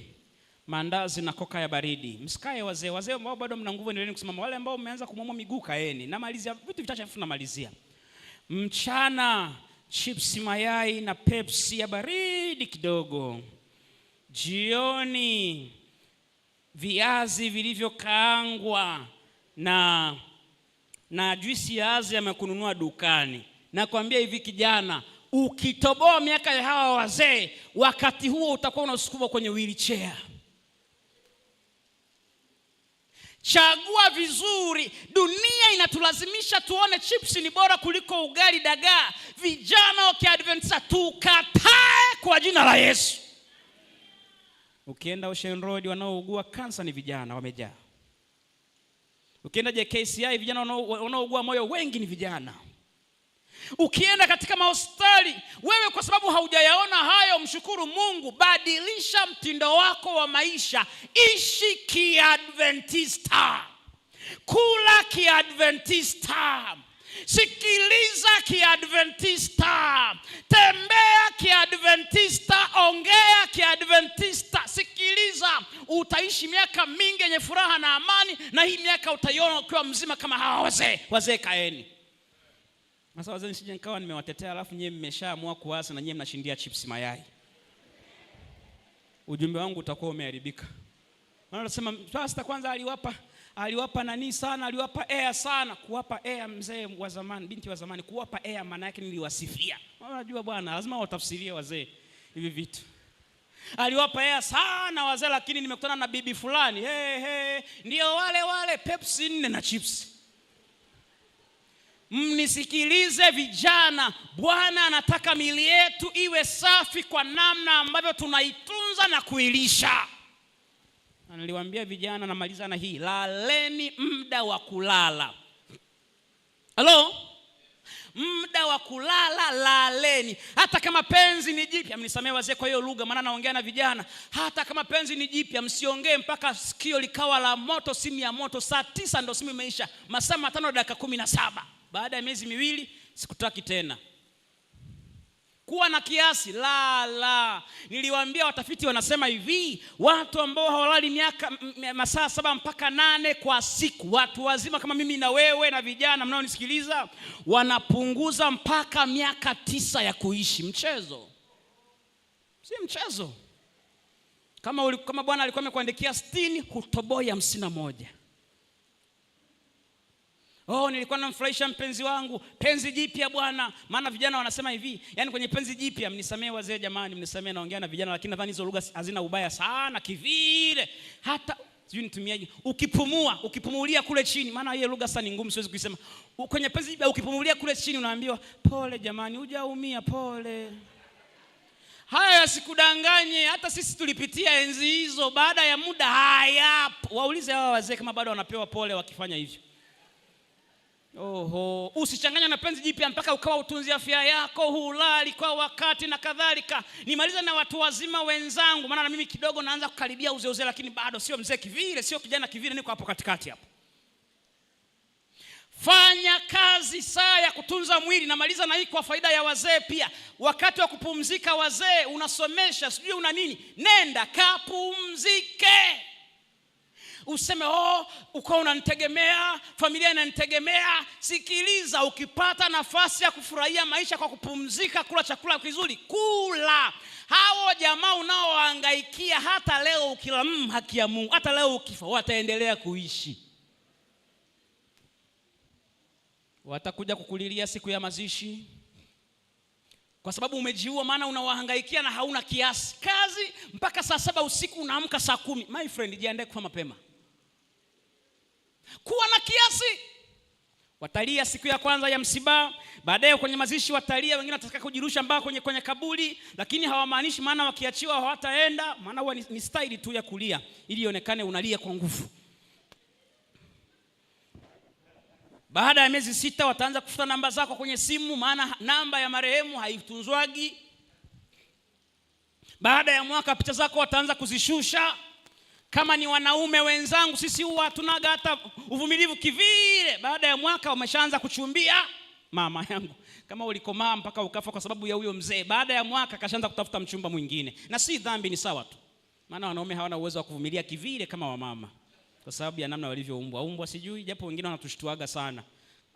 mandazi na koka ya baridi. Msikae wazee ambao bado mna nguvu, endeleeni kusimama. Wale ambao mmeanza kumwoma miguu, kaeni. Na malizia vitu vichache afu namalizia. Mchana chips, mayai na Pepsi ya baridi kidogo. Jioni viazi vilivyokaangwa na juisi ya azi amekununua dukani. Nakwambia hivi kijana, ukitoboa miaka ya hawa wazee, wakati huo utakuwa unasukuma kwenye wheelchair. Chagua vizuri. Dunia inatulazimisha tuone chips ni bora kuliko ugali dagaa. Vijana wa Kiadventista tukatae kwa jina la Yesu. Ukienda Ocean Road, wanaougua kansa ni vijana wamejaa. Ukienda JKCI, vijana wanaougua moyo wengi ni vijana. Ukienda katika mahospitali, wewe kwa sababu haujayaona hayo, mshukuru Mungu. Badilisha mtindo wako wa maisha. Ishi Kiadventista. Kula Kiadventista. Sikiliza Kiadventista. Tembea Kiadventista. Ongea Kiadventista. Sikiliza. Utaishi miaka mingi yenye furaha na amani, na hii miaka utaiona ukiwa mzima kama hawa wazee. Wazee kaeni. Sasa wazee nisije nikawa nimewatetea alafu nyinyi mmeshaamua kuasa na nyinyi mnashindia chips mayai. Ujumbe wangu utakuwa umeharibika. Maana nasema pastor kwanza aliwapa nani sana, aliwapa air sana. Kuwapa air mzee wa zamani, binti wa zamani, kuwapa air maana yake niliwasifia. Unajua bwana, lazima watafsirie wazee hivi vitu. Aliwapa air sana wazee, lakini nimekutana na bibi fulani, ndio wale Pepsi 4 na chips. Mnisikilize vijana, Bwana anataka miili yetu iwe safi kwa namna ambavyo tunaitunza kuitunza na kuilisha. Na niliwaambia vijana, namaliza na hii, laleni muda wa kulala. Halo? Muda wa kulala laleni. Hata kama penzi ni jipya, mnisamee wazee kwa hiyo lugha maana naongea na vijana. Hata kama penzi ni jipya, msiongee mpaka sikio likawa la moto, simu ya moto. Saa 9 ndo simu imeisha. Masaa 5 dakika 17. Baada ya miezi 2 sikutaki tena. Kuwa na kiasi. La. Niliwaambia watafiti wanasema hivi, watu ambao hawalali masaa 7 mpaka 8 kwa siku, watu wazima kama mimi na wewe na vijana mnaonisikiliza, wanapunguza mpaka miaka 9 ya kuishi. Mchezo. Si mchezo. Kama Bwana alikuwa amekuandikia 60, hutoboi 51. Nilikuwa namfurahisha mpenzi wangu, penzi jipya bwana. Maana vijana wanasema hivi, yani kwenye penzi jipya, mnisamee wazee jamani, mnisamee naongea na vijana, lakini nadhani hizo lugha hazina ubaya sana kivile. Hata sijui nitumiaje, ukipumulia kule chini, maana hiyo lugha sasa ni ngumu siwezi kuisema. Kwenye penzi jipya ukipumulia kule chini unaambiwa pole jamani, hujaumia, pole. Haya yasikudanganye, hata sisi tulipitia enzi hizo. Baada ya muda hayapo. Waulize hawa wazee kama bado wanapewa pole wakifanya hivyo. Usichanganya na penzi jipya mpaka ukawa utunzi afya yako, hulali kwa wakati na kadhalika. Nimaliza na watu wazima wenzangu, maana na mimi kidogo naanza kukaribia uzee, lakini bado sio mzee kivile, sio kijana kivile, niko hapo katikati hapo. Fanya kazi saa ya kutunza mwili. Namaliza na hii kwa faida ya wazee pia. Wakati wa kupumzika wazee, unasomesha, sijui una nini, nenda kapumzike. Useme uko unanitegemea, familia inanitegemea. Sikiliza, ukipata nafasi ya kufurahia maisha kwa kupumzika, kula chakula kizuri, kula. Hao jamaa unaohangaikia, hata leo ukila haki ya Mungu, hata leo ukifa wataendelea kuishi. Watakuja kukulilia siku ya mazishi kwa sababu umejiua, maana unawahangaikia na hauna kiasi. Kazi mpaka saa 7 usiku, unaamka saa 10. My friend, jiandae kufa mapema. Kuwa na kiasi. Watalia siku ya kwanza ya msiba, baadaye kwenye mazishi watalia, wengine watataka kujirusha mpaka kwenye kaburi, lakini hawamaanishi maana wakiachiwa hawataenda, maana huwa ni style tu ya kulia ili ionekane unalia kwa nguvu. Baada ya miezi 6 wataanza kufuta namba zako kwenye simu, maana namba ya marehemu haitunzwagi. Baada ya mwaka picha zako wataanza kuzishusha. Kama ni wanaume wenzangu, sisi huwa hatunaga hata uvumilivu kivile. Baada ya mwaka wameshaanza kuchumbia. Mama yangu, kama ulikomaa mpaka ukafa kwa sababu ya huyo mzee, baada ya mwaka kashaanza kutafuta mchumba mwingine. Na si dhambi, ni sawa tu. Maana wanaume hawana uwezo wa kuvumilia kivile kama wamama, kwa sababu ya namna walivyoumbwa. Sijui, japo wengine wanatushtuaga sana.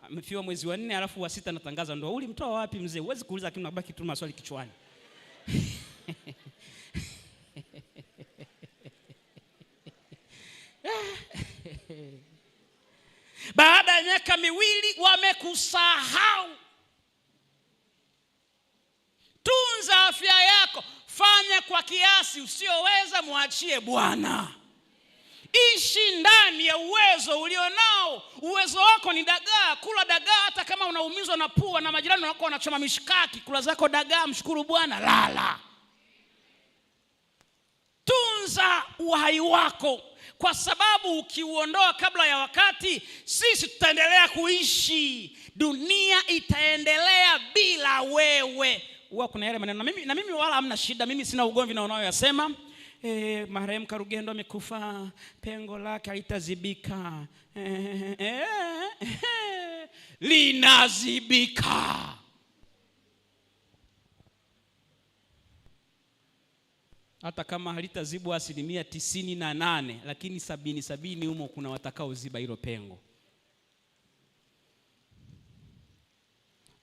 Amefiwa mwezi wa 4 alafu wa 6 anatangaza ndoa. Ulimtoa wapi mzee? Huwezi kuuliza, lakini unabaki tu maswali kichwani. Baada ya miaka 2 wamekusahau. Tunza afya yako, fanya kwa kiasi, usioweza muachie Bwana. Ishi ndani ya uwezo ulionao. Uwezo wako ni dagaa, kula dagaa hata kama unaumizwa na pua na majirani wako wanachoma mishikaki, kula zako dagaa, mshukuru Bwana, lala. Tunza uhai wako, kwa sababu ukiuondoa kabla ya wakati, sisi tutaendelea kuishi. Dunia itaendelea bila wewe. Kuna yale maneno na mimi wala hamna shida, mimi sina ugomvi na unayoyasema. Marehemu Karugendo amekufa, pengo lake litazibika. Linazibika. Hata kama halitazibwa 98%, lakini 70 humo kuna watakao ziba hilo pengo.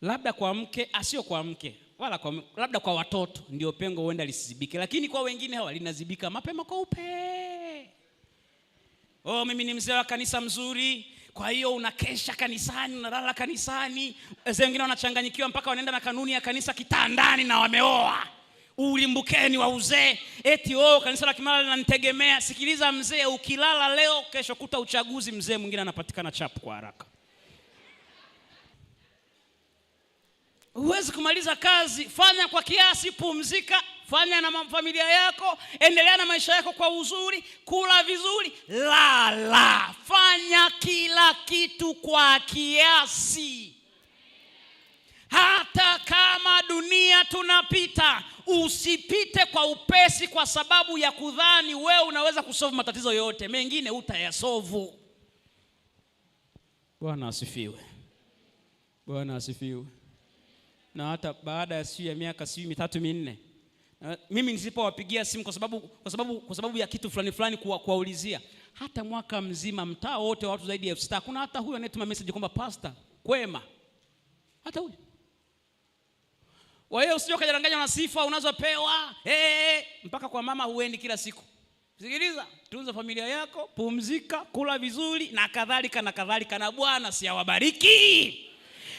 Labda kwa mke, asio kwa mke, wala kwa, labda kwa watoto ndio pengo huenda lisizibike, lakini kwa wengine hawa linazibika mapema kwa upe. Mimi ni mzee wa kanisa mzuri, kwa hiyo unakesha kanisani, unalala kanisani. Wengine wanachanganyikiwa mpaka wanaenda na kanuni ya kanisa kitandani na wameoa. Ulimbukeni wa uzee, eti kanisa la Kimara linanitegemea. Sikiliza mzee, ukilala leo, kesho kuta uchaguzi, mzee mwingine anapatikana chapu kwa haraka. Huwezi kumaliza kazi, fanya kwa kiasi, pumzika, fanya na familia yako, endelea na maisha yako kwa uzuri, kula vizuri, lala, fanya kila kitu kwa kiasi. Hata kama dunia tunapita, usipite kwa upesi kwa sababu ya kudhani wewe unaweza kusolve matatizo yote, mengine utayasolve. Bwana asifiwe. Bwana asifiwe. Na hata baada ya miaka 3 4, mimi nisipowapigia simu kwa sababu ya kitu fulani kuwaulizia, hata mwaka mzima mtaa wote wa watu zaidi ya 600, kuna hata huyo anayetuma message kwamba pastor kwema, hata huyo. Wewe usije ukajidanganya na sifa unazopewa. Mpaka kwa mama huendi kila siku. Sikiliza, tunza familia yako, pumzika, kula vizuri na kadhalika na Bwana si awabariki.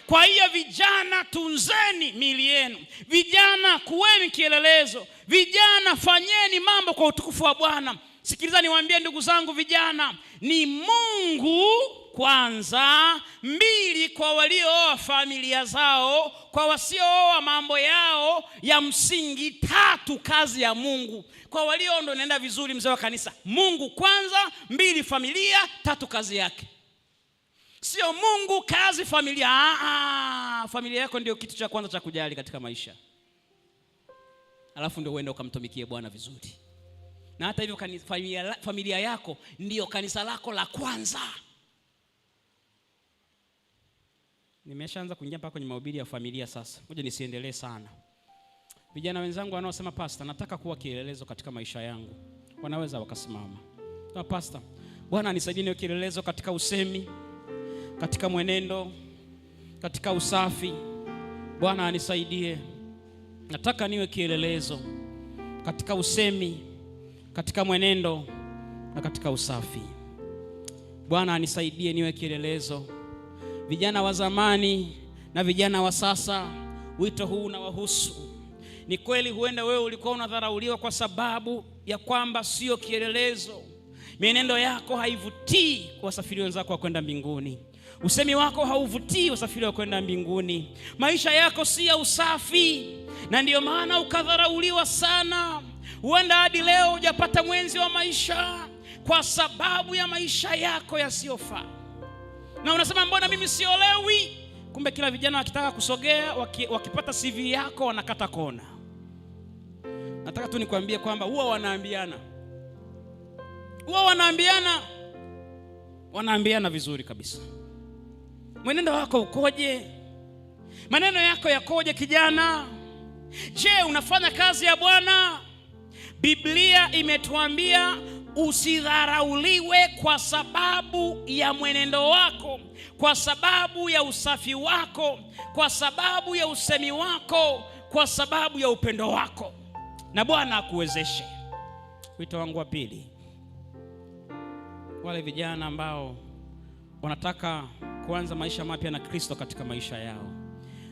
Kwa hiyo vijana, tunzeni miili yenu. Vijana, kuweni kielelezo. Vijana, fanyeni mambo kwa utukufu wa Bwana. Sikiliza niwaambie ndugu zangu vijana, ni Mungu kwanza, 2 kwa waliooa familia zao, kwa wasiooa mambo yao ya msingi, 3 kazi ya Mungu. Kwa walio ndo nenda vizuri mzee wa kanisa, Mungu kwanza, 2 familia, 3 kazi yake. Sio Mungu kazi familia. Familia yako ndio kitu cha kwanza cha kujali katika maisha, alafu ndio uende ukamtumikie Bwana vizuri. Na hata hivyo familia yako ndio kanisa lako la kwanza. Nimeshaanza kuingia mpaka kwenye mahubiri ya familia sasa. Ngoja nisiendelee sana. Vijana wenzangu wanaosema pastor, nataka kuwa kielelezo katika maisha yangu, wanaweza wakasimama. Pastor, Bwana anisaidie niwe kielelezo katika usemi, katika mwenendo, katika usafi. Bwana anisaidie. Nataka niwe kielelezo katika usemi, katika mwenendo na katika usafi. Bwana anisaidie niwe kielelezo. Vijana wa zamani na vijana wa sasa, wito huu unawahusu. Ni kweli huenda wewe ulikuwa unadharauliwa kwa sababu ya kwamba sio kielelezo. Mienendo yako haivutii wasafiri wenzako wa kwenda mbinguni. Usemi wako hauvutii wasafiri wa kwenda mbinguni. Maisha yako si ya usafi, na ndio maana ukadharauliwa sana. Huenda hadi leo hujapata mwenzi wa maisha kwa sababu ya maisha yako yasiyofaa. Na unasema mbona mimi siolewi? Kumbe kila vijana wakitaka kusogea, wakipata CV yako wanakata kona. Nataka tu nikwambie kwamba huwa wanaambiana vizuri kabisa. Mwenendo wako ukoje? Maneno yako yakoje kijana? Je, unafanya kazi ya Bwana? Biblia imetuambia usidharauliwe kwa sababu ya mwenendo wako, kwa sababu ya usafi wako, kwa sababu ya usemi wako, kwa sababu ya upendo wako, na Bwana akuwezeshe. Wito wangu wa pili, wale vijana ambao wanataka kuanza maisha mapya na Kristo katika maisha yao.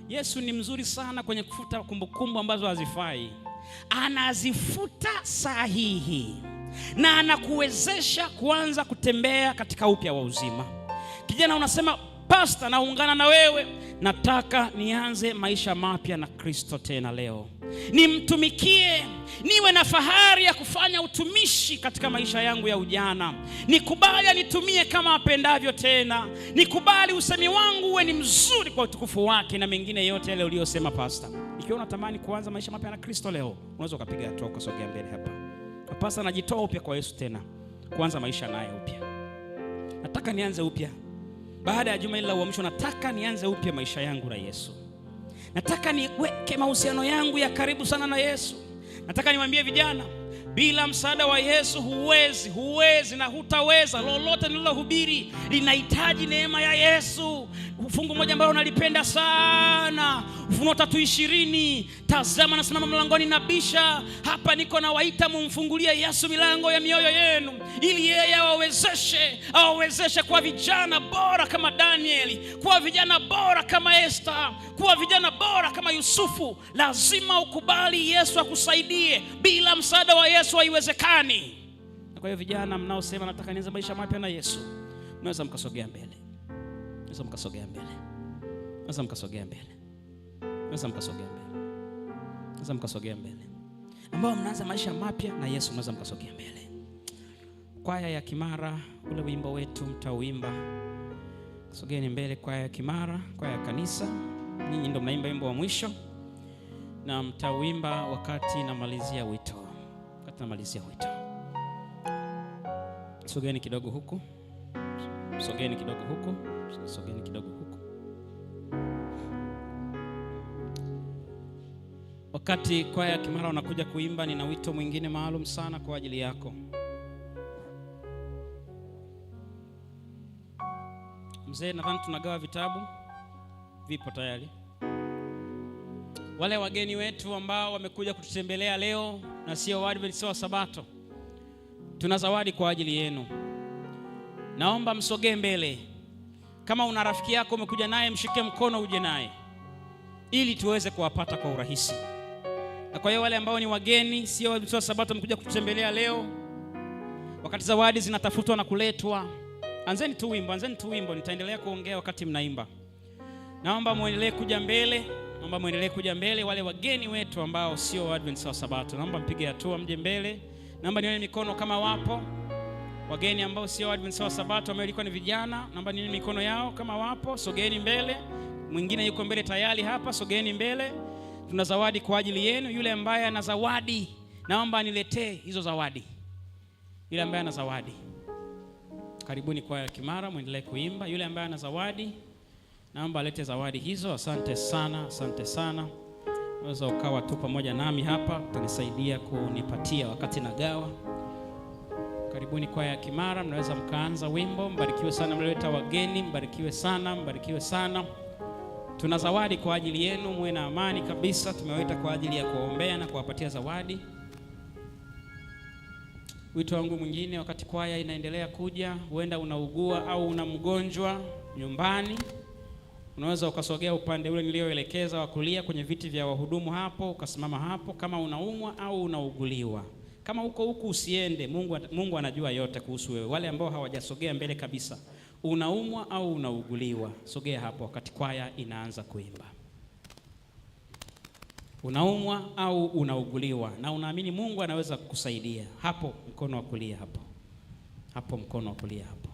Yesu ni mzuri sana kwenye kufuta kumbukumbu ambazo hazifai. Anazifuta sahihi na anakuwezesha kuanza kutembea katika upya wa uzima. Kijana unasema, pastor, naungana na wewe, nataka nianze maisha mapya na Kristo tena leo. Nimtumikie, niwe na fahari ya kufanya utumishi katika maisha yangu ya ujana. Nikubali nitumie kama apendavyo tena. Nikubali usemi wangu uwe ni mzuri kwa utukufu wake, na mengine yote yale uliyosema pastor. Ikiwa unatamani kuanza maisha mapya na Kristo leo, unaweza ukapiga hatua ukasogea mbele hapa. Pastor, najitoa upya kwa Yesu tena, kuanza maisha naye upya. Nataka nianze upya. Baada ya juma hili la uamsho, nataka nianze upya maisha yangu na Yesu. Nataka niweke mahusiano yangu ya karibu sana na Yesu. Nataka niwaambie vijana, bila msaada wa Yesu huwezi na hutaweza. Lolote nilohubiri linahitaji neema ya Yesu. Fungu moja ambalo nalipenda sana, Ufunuo 3:20, tazama nasimama mlangoni nabisha, hapa niko nawaita, mumfungulie Yesu milango ya mioyo yenu, ili yeye awawezeshe kuwa vijana bora kama Danieli, kuwa vijana bora kama Esther, kuwa vijana bora kama Yusufu. Lazima ukubali Yesu akusaidie. Bila msaada wa Yesu haiwezekani. Na kwa hiyo vijana mnaosema nataka nianze maisha mapya na Yesu, mnaweza mkasogea mbele. Naweza mkasogea mbele. Naweza mkasogea mbele. Ambao mnaanza maisha mapya na Yesu, naweza mkasogea mbele. Kwaya ya Kimara, ule wimbo wetu mtauimba. Sogeni mbele, kwaya ya Kimara, kwaya ya kanisa. Ninyi ndio mnaimba wimbo wa mwisho na mtauimba wakati namalizia wito. Wakati namalizia wito. Sogeni kidogo huku. Sogeni kidogo huku. Sogeni kidogo huku. Wakati kwaya ya Kimara unakuja kuimba, nina wito mwingine maalum sana kwa ajili yako. Mzee, nadhani tunagawa vitabu. Vipo tayari. Wale wageni wetu ambao wamekuja kututembelea leo na sio Waadventista wa Sabato, tuna zawadi kwa ajili yenu. Naomba msogee mbele. Kama una rafiki yako umekuja naye, mshike mkono uje naye ili tuweze kuwapata kwa urahisi. Na kwa hiyo wale ambao ni wageni, sio Waadventista wa Sabato, wamekuja kututembelea leo, wakati zawadi zinatafutwa na kuletwa, anzeni tu wimbo, nitaendelea kuongea wakati mnaimba. Naomba muendelee kuja mbele. Naomba muendelee kuja mbele. Wale wageni wetu ambao sio Waadventista wa Sabato, naomba mpige hatua mje mbele. Naomba nione mikono kama wapo. Wageni ambao sio Waadventista wa Sabato, ambao ilikuwa ni vijana, naomba nione mikono yao kama wapo. Sogeeni mbele. Mwingine yuko mbele tayari hapa, sogeeni mbele. Tuna zawadi kwa ajili yenu. Yule ambaye ana zawadi, naomba aniletee hizo zawadi. Yule ambaye ana zawadi, karibuni kwa Kimara, muendelee kuimba. Yule ambaye ana zawadi, naomba alete zawadi hizo. Asante sana, asante sana. Unaweza ukawa tu pamoja nami hapa, utanisaidia kunipatia wakati nagawa. Karibuni kwa Kimara, mnaweza mkaanza wimbo. Mbarikiwe sana mleta wageni, mbarikiwe sana, mbarikiwe sana. Tuna zawadi kwa ajili yenu, muwe na amani kabisa. Tumewaita kwa ajili ya kuombea na kuwapatia zawadi. Wito wangu mwingine, wakati kwaya inaendelea kuja, huenda unaugua au una mgonjwa nyumbani, unaweza ukasogea upande ule nilioelekeza wa kulia kwenye viti vya wahudumu hapo, ukasimama hapo kama unaumwa au unauguliwa. Kama uko huku usiende, Mungu anajua yote kuhusu wewe. Wale ambao hawajasogea mbele kabisa, unaumwa au unauguliwa, sogea hapo wakati kwaya inaanza kuimba. Unaumwa au unauguliwa na unaamini Mungu anaweza kukusaidia, hapo mkono wa kulia hapo. Hapo mkono wa kulia hapo.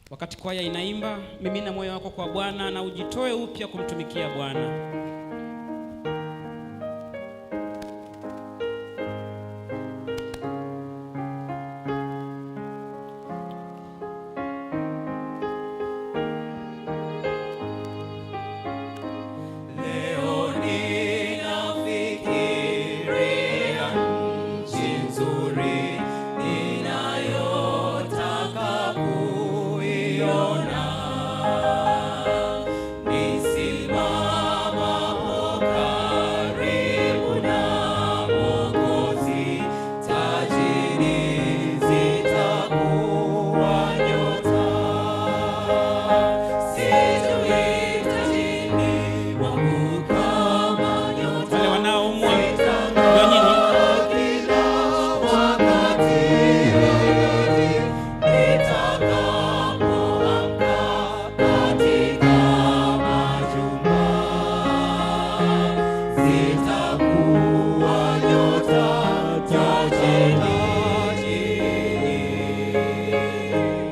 Wakati kwaya inaimba, mimina moyo wako kwa Bwana na ujitoe upya kumtumikia Bwana.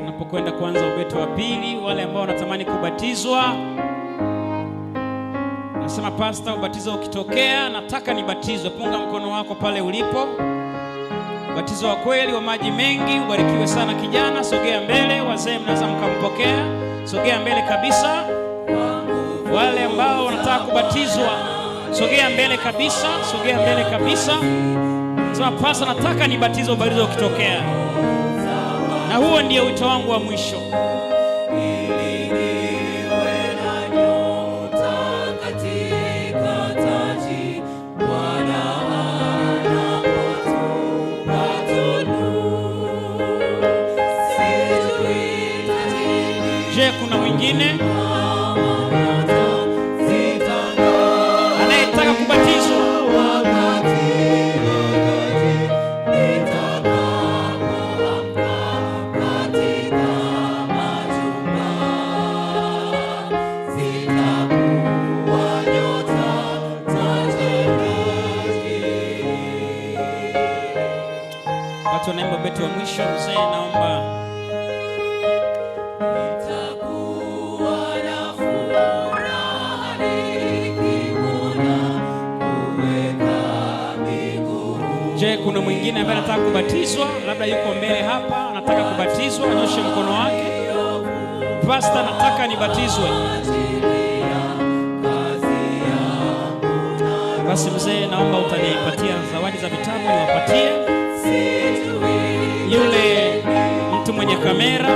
Napokwenda kuanza ubeti wa pili, wale ambao wanatamani kubatizwa, nasema pastor, ubatizo ukitokea nataka nibatizwe, punga mkono wako pale ulipo. Ubatizo wa kweli wa maji mengi. Ubarikiwe sana kijana, sogea mbele. Wazee mnaweza mkampokea, sogea mbele kabisa. Wale ambao wanataka kubatizwa, sogea mbele kabisa, sogea mbele kabisa. Sema pastor, nataka nibatizwe, ubatizo ukitokea. Na huo ndio wito wangu wa mwisho. Je, kuna mwingine anayetaka kubatizwa? wakati wa mwisho. Mzee, naomba Je, kuna mwingine ambaye anataka kubatizwa? Labda yuko mbele hapa, anataka kubatizwa, anyoshe mkono wake. Pastor, nataka nibatizwe. Basi mzee, naomba utanipatia zawadi za vitabu niwapatie. Yule mtu mwenye kamera,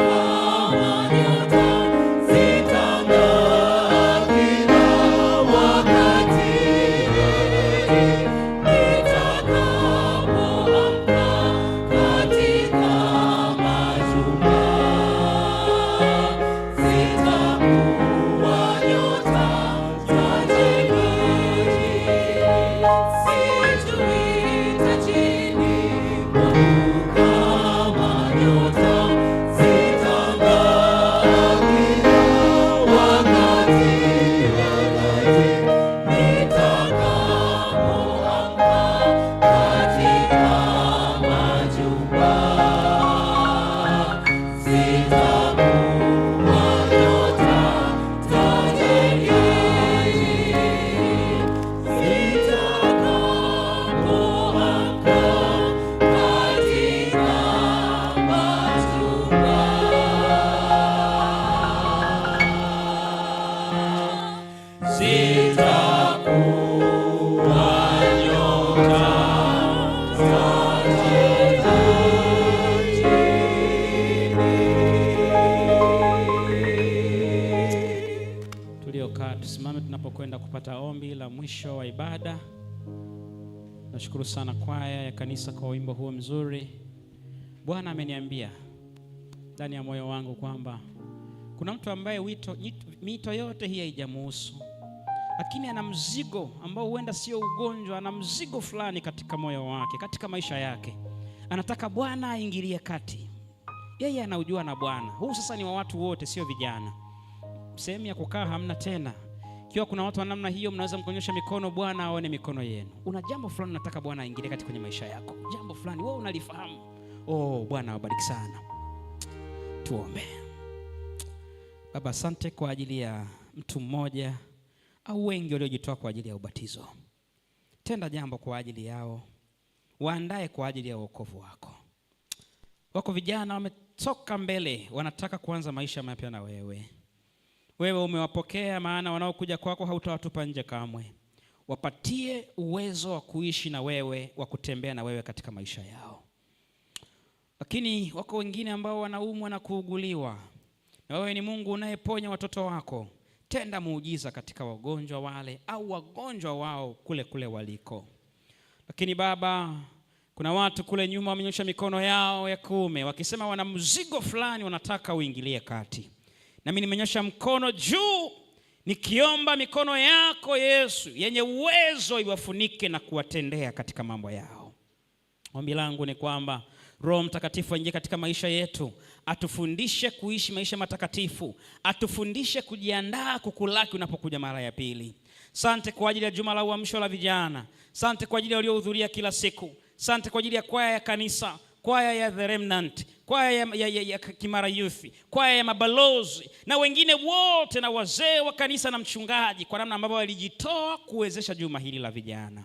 tusimame tunapokwenda kupata ombi la mwisho wa ibada. Nashukuru sana kwaya ya kanisa kwa wimbo huo mzuri. Bwana ameniambia ndani ya moyo wangu kwamba kuna mtu ambaye mito yote hii haijamuhusu, lakini ana mzigo ambao huenda sio ugonjwa, ana mzigo fulani katika moyo wake, katika maisha yake. Anataka Bwana aingilie kati. Yeye anaujua na Bwana. Huu sasa ni wa watu wote, sio vijana. Sehemu ya kukaa hamna tena. Kiwa kuna watu wa namna hiyo, mnaweza mkonyosha mikono, Bwana aone mikono yenu. Una jambo fulani nataka Bwana aingilie kati kwenye maisha yako. Jambo fulani wewe unalifahamu. Bwana awabariki sana. Tuombe. Baba, asante kwa ajili ya mtu mmoja au wengi waliojitoa kwa ajili ya ubatizo. Tenda jambo kwa ajili yao. Waandae kwa ajili ya wokovu wako. Wako vijana wametoka mbele, wanataka kuanza maisha mapya na wewe. Wewe umewapokea, maana wanaokuja kwako hautawatupa nje kamwe. Wapatie uwezo wa kuishi na wewe, wa kutembea na wewe katika maisha yao. Lakini wako wengine ambao wanaumwa na kuuguliwa. Na wewe ni Mungu unayeponya watoto wako. Tenda muujiza katika wagonjwa wale au wagonjwa wao kule kule waliko. Lakini Baba, kuna watu kule nyuma wamenyosha mikono yao ya kuume wakisema wana mzigo fulani wanataka uingilie kati. Na mimi nimenyosha mkono juu nikiomba mikono yako Yesu yenye uwezo iwafunike na kuwatendea katika mambo yao. Ombi langu ni kwamba Roho Mtakatifu aingie katika maisha yetu, atufundishe kuishi maisha matakatifu, atufundishe kujiandaa kukulaki unapokuja mara ya pili. Asante kwa ajili ya juma la uamsho la vijana. Asante kwa ajili ya waliohudhuria kila siku. Asante kwa ajili ya kwaya ya kanisa, kwaya ya The Remnant, kwaya ya Kimara Youth, kwaya ya mabalozi na wengine wote na wazee wa kanisa na mchungaji kwa namna ambavyo walijitoa kuwezesha juma hili la vijana.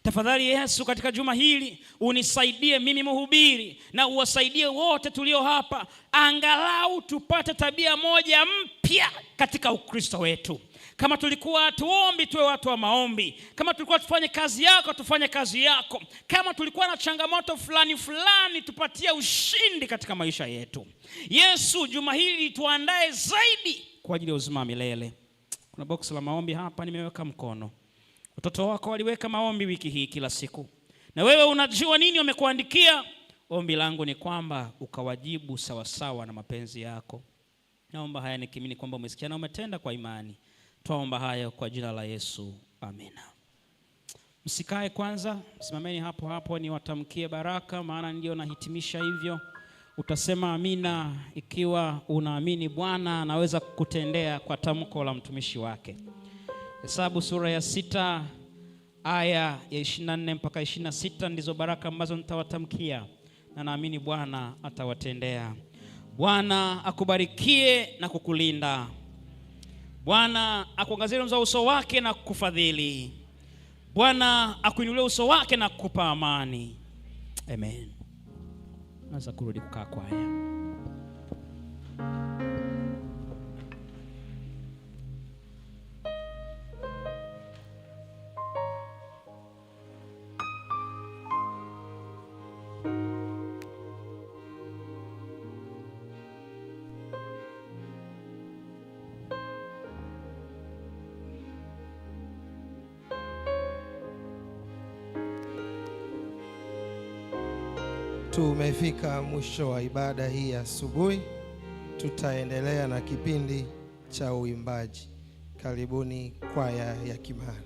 Tafadhali Yesu, katika juma hili unisaidie mimi mhubiri na uwasaidie wote tulio hapa, angalau tupate tabia moja mpya katika Ukristo wetu. Kama tulikuwa tuombi, tuwe watu wa maombi. Kama tulikuwa tufanye kazi yako, tufanye kazi yako. Kama tulikuwa na changamoto fulani, tupatie ushindi katika maisha yetu. Yesu, juma hili tuandae zaidi kwa ajili ya uzima milele. Kuna box la maombi hapa nimeweka mkono. Watoto wako waliweka maombi wiki hii kila siku. Na wewe unajua nini wamekuandikia. Ombi langu ni kwamba ukawajibu sawa sawa na mapenzi yako. Naomba haya nikimini kwamba umesikia na umetenda kwa imani. Tuomba haya kwa jina la Yesu. Amina. Msikae kwanza, simameni hapo hapo ni watamkie baraka, maana ndio nahitimisha hivyo. Utasema amina ikiwa unaamini Bwana anaweza kukutendea kwa tamko la mtumishi wake. Hesabu sura ya 6 aya ya 24 mpaka 26 ndizo baraka ambazo nitawatamkia. na naamini Bwana atawatendea. Bwana akubarikie na kukulinda. Bwana akuangazie nuru za uso wake na kukufadhili. Bwana akuinulie uso wake na kukupa amani. Amen. Naweza kurudi kukaa kwaya. Tumefika mwisho wa ibada hii asubuhi. Tutaendelea na kipindi cha uimbaji. Karibuni kwaya ya Kimara.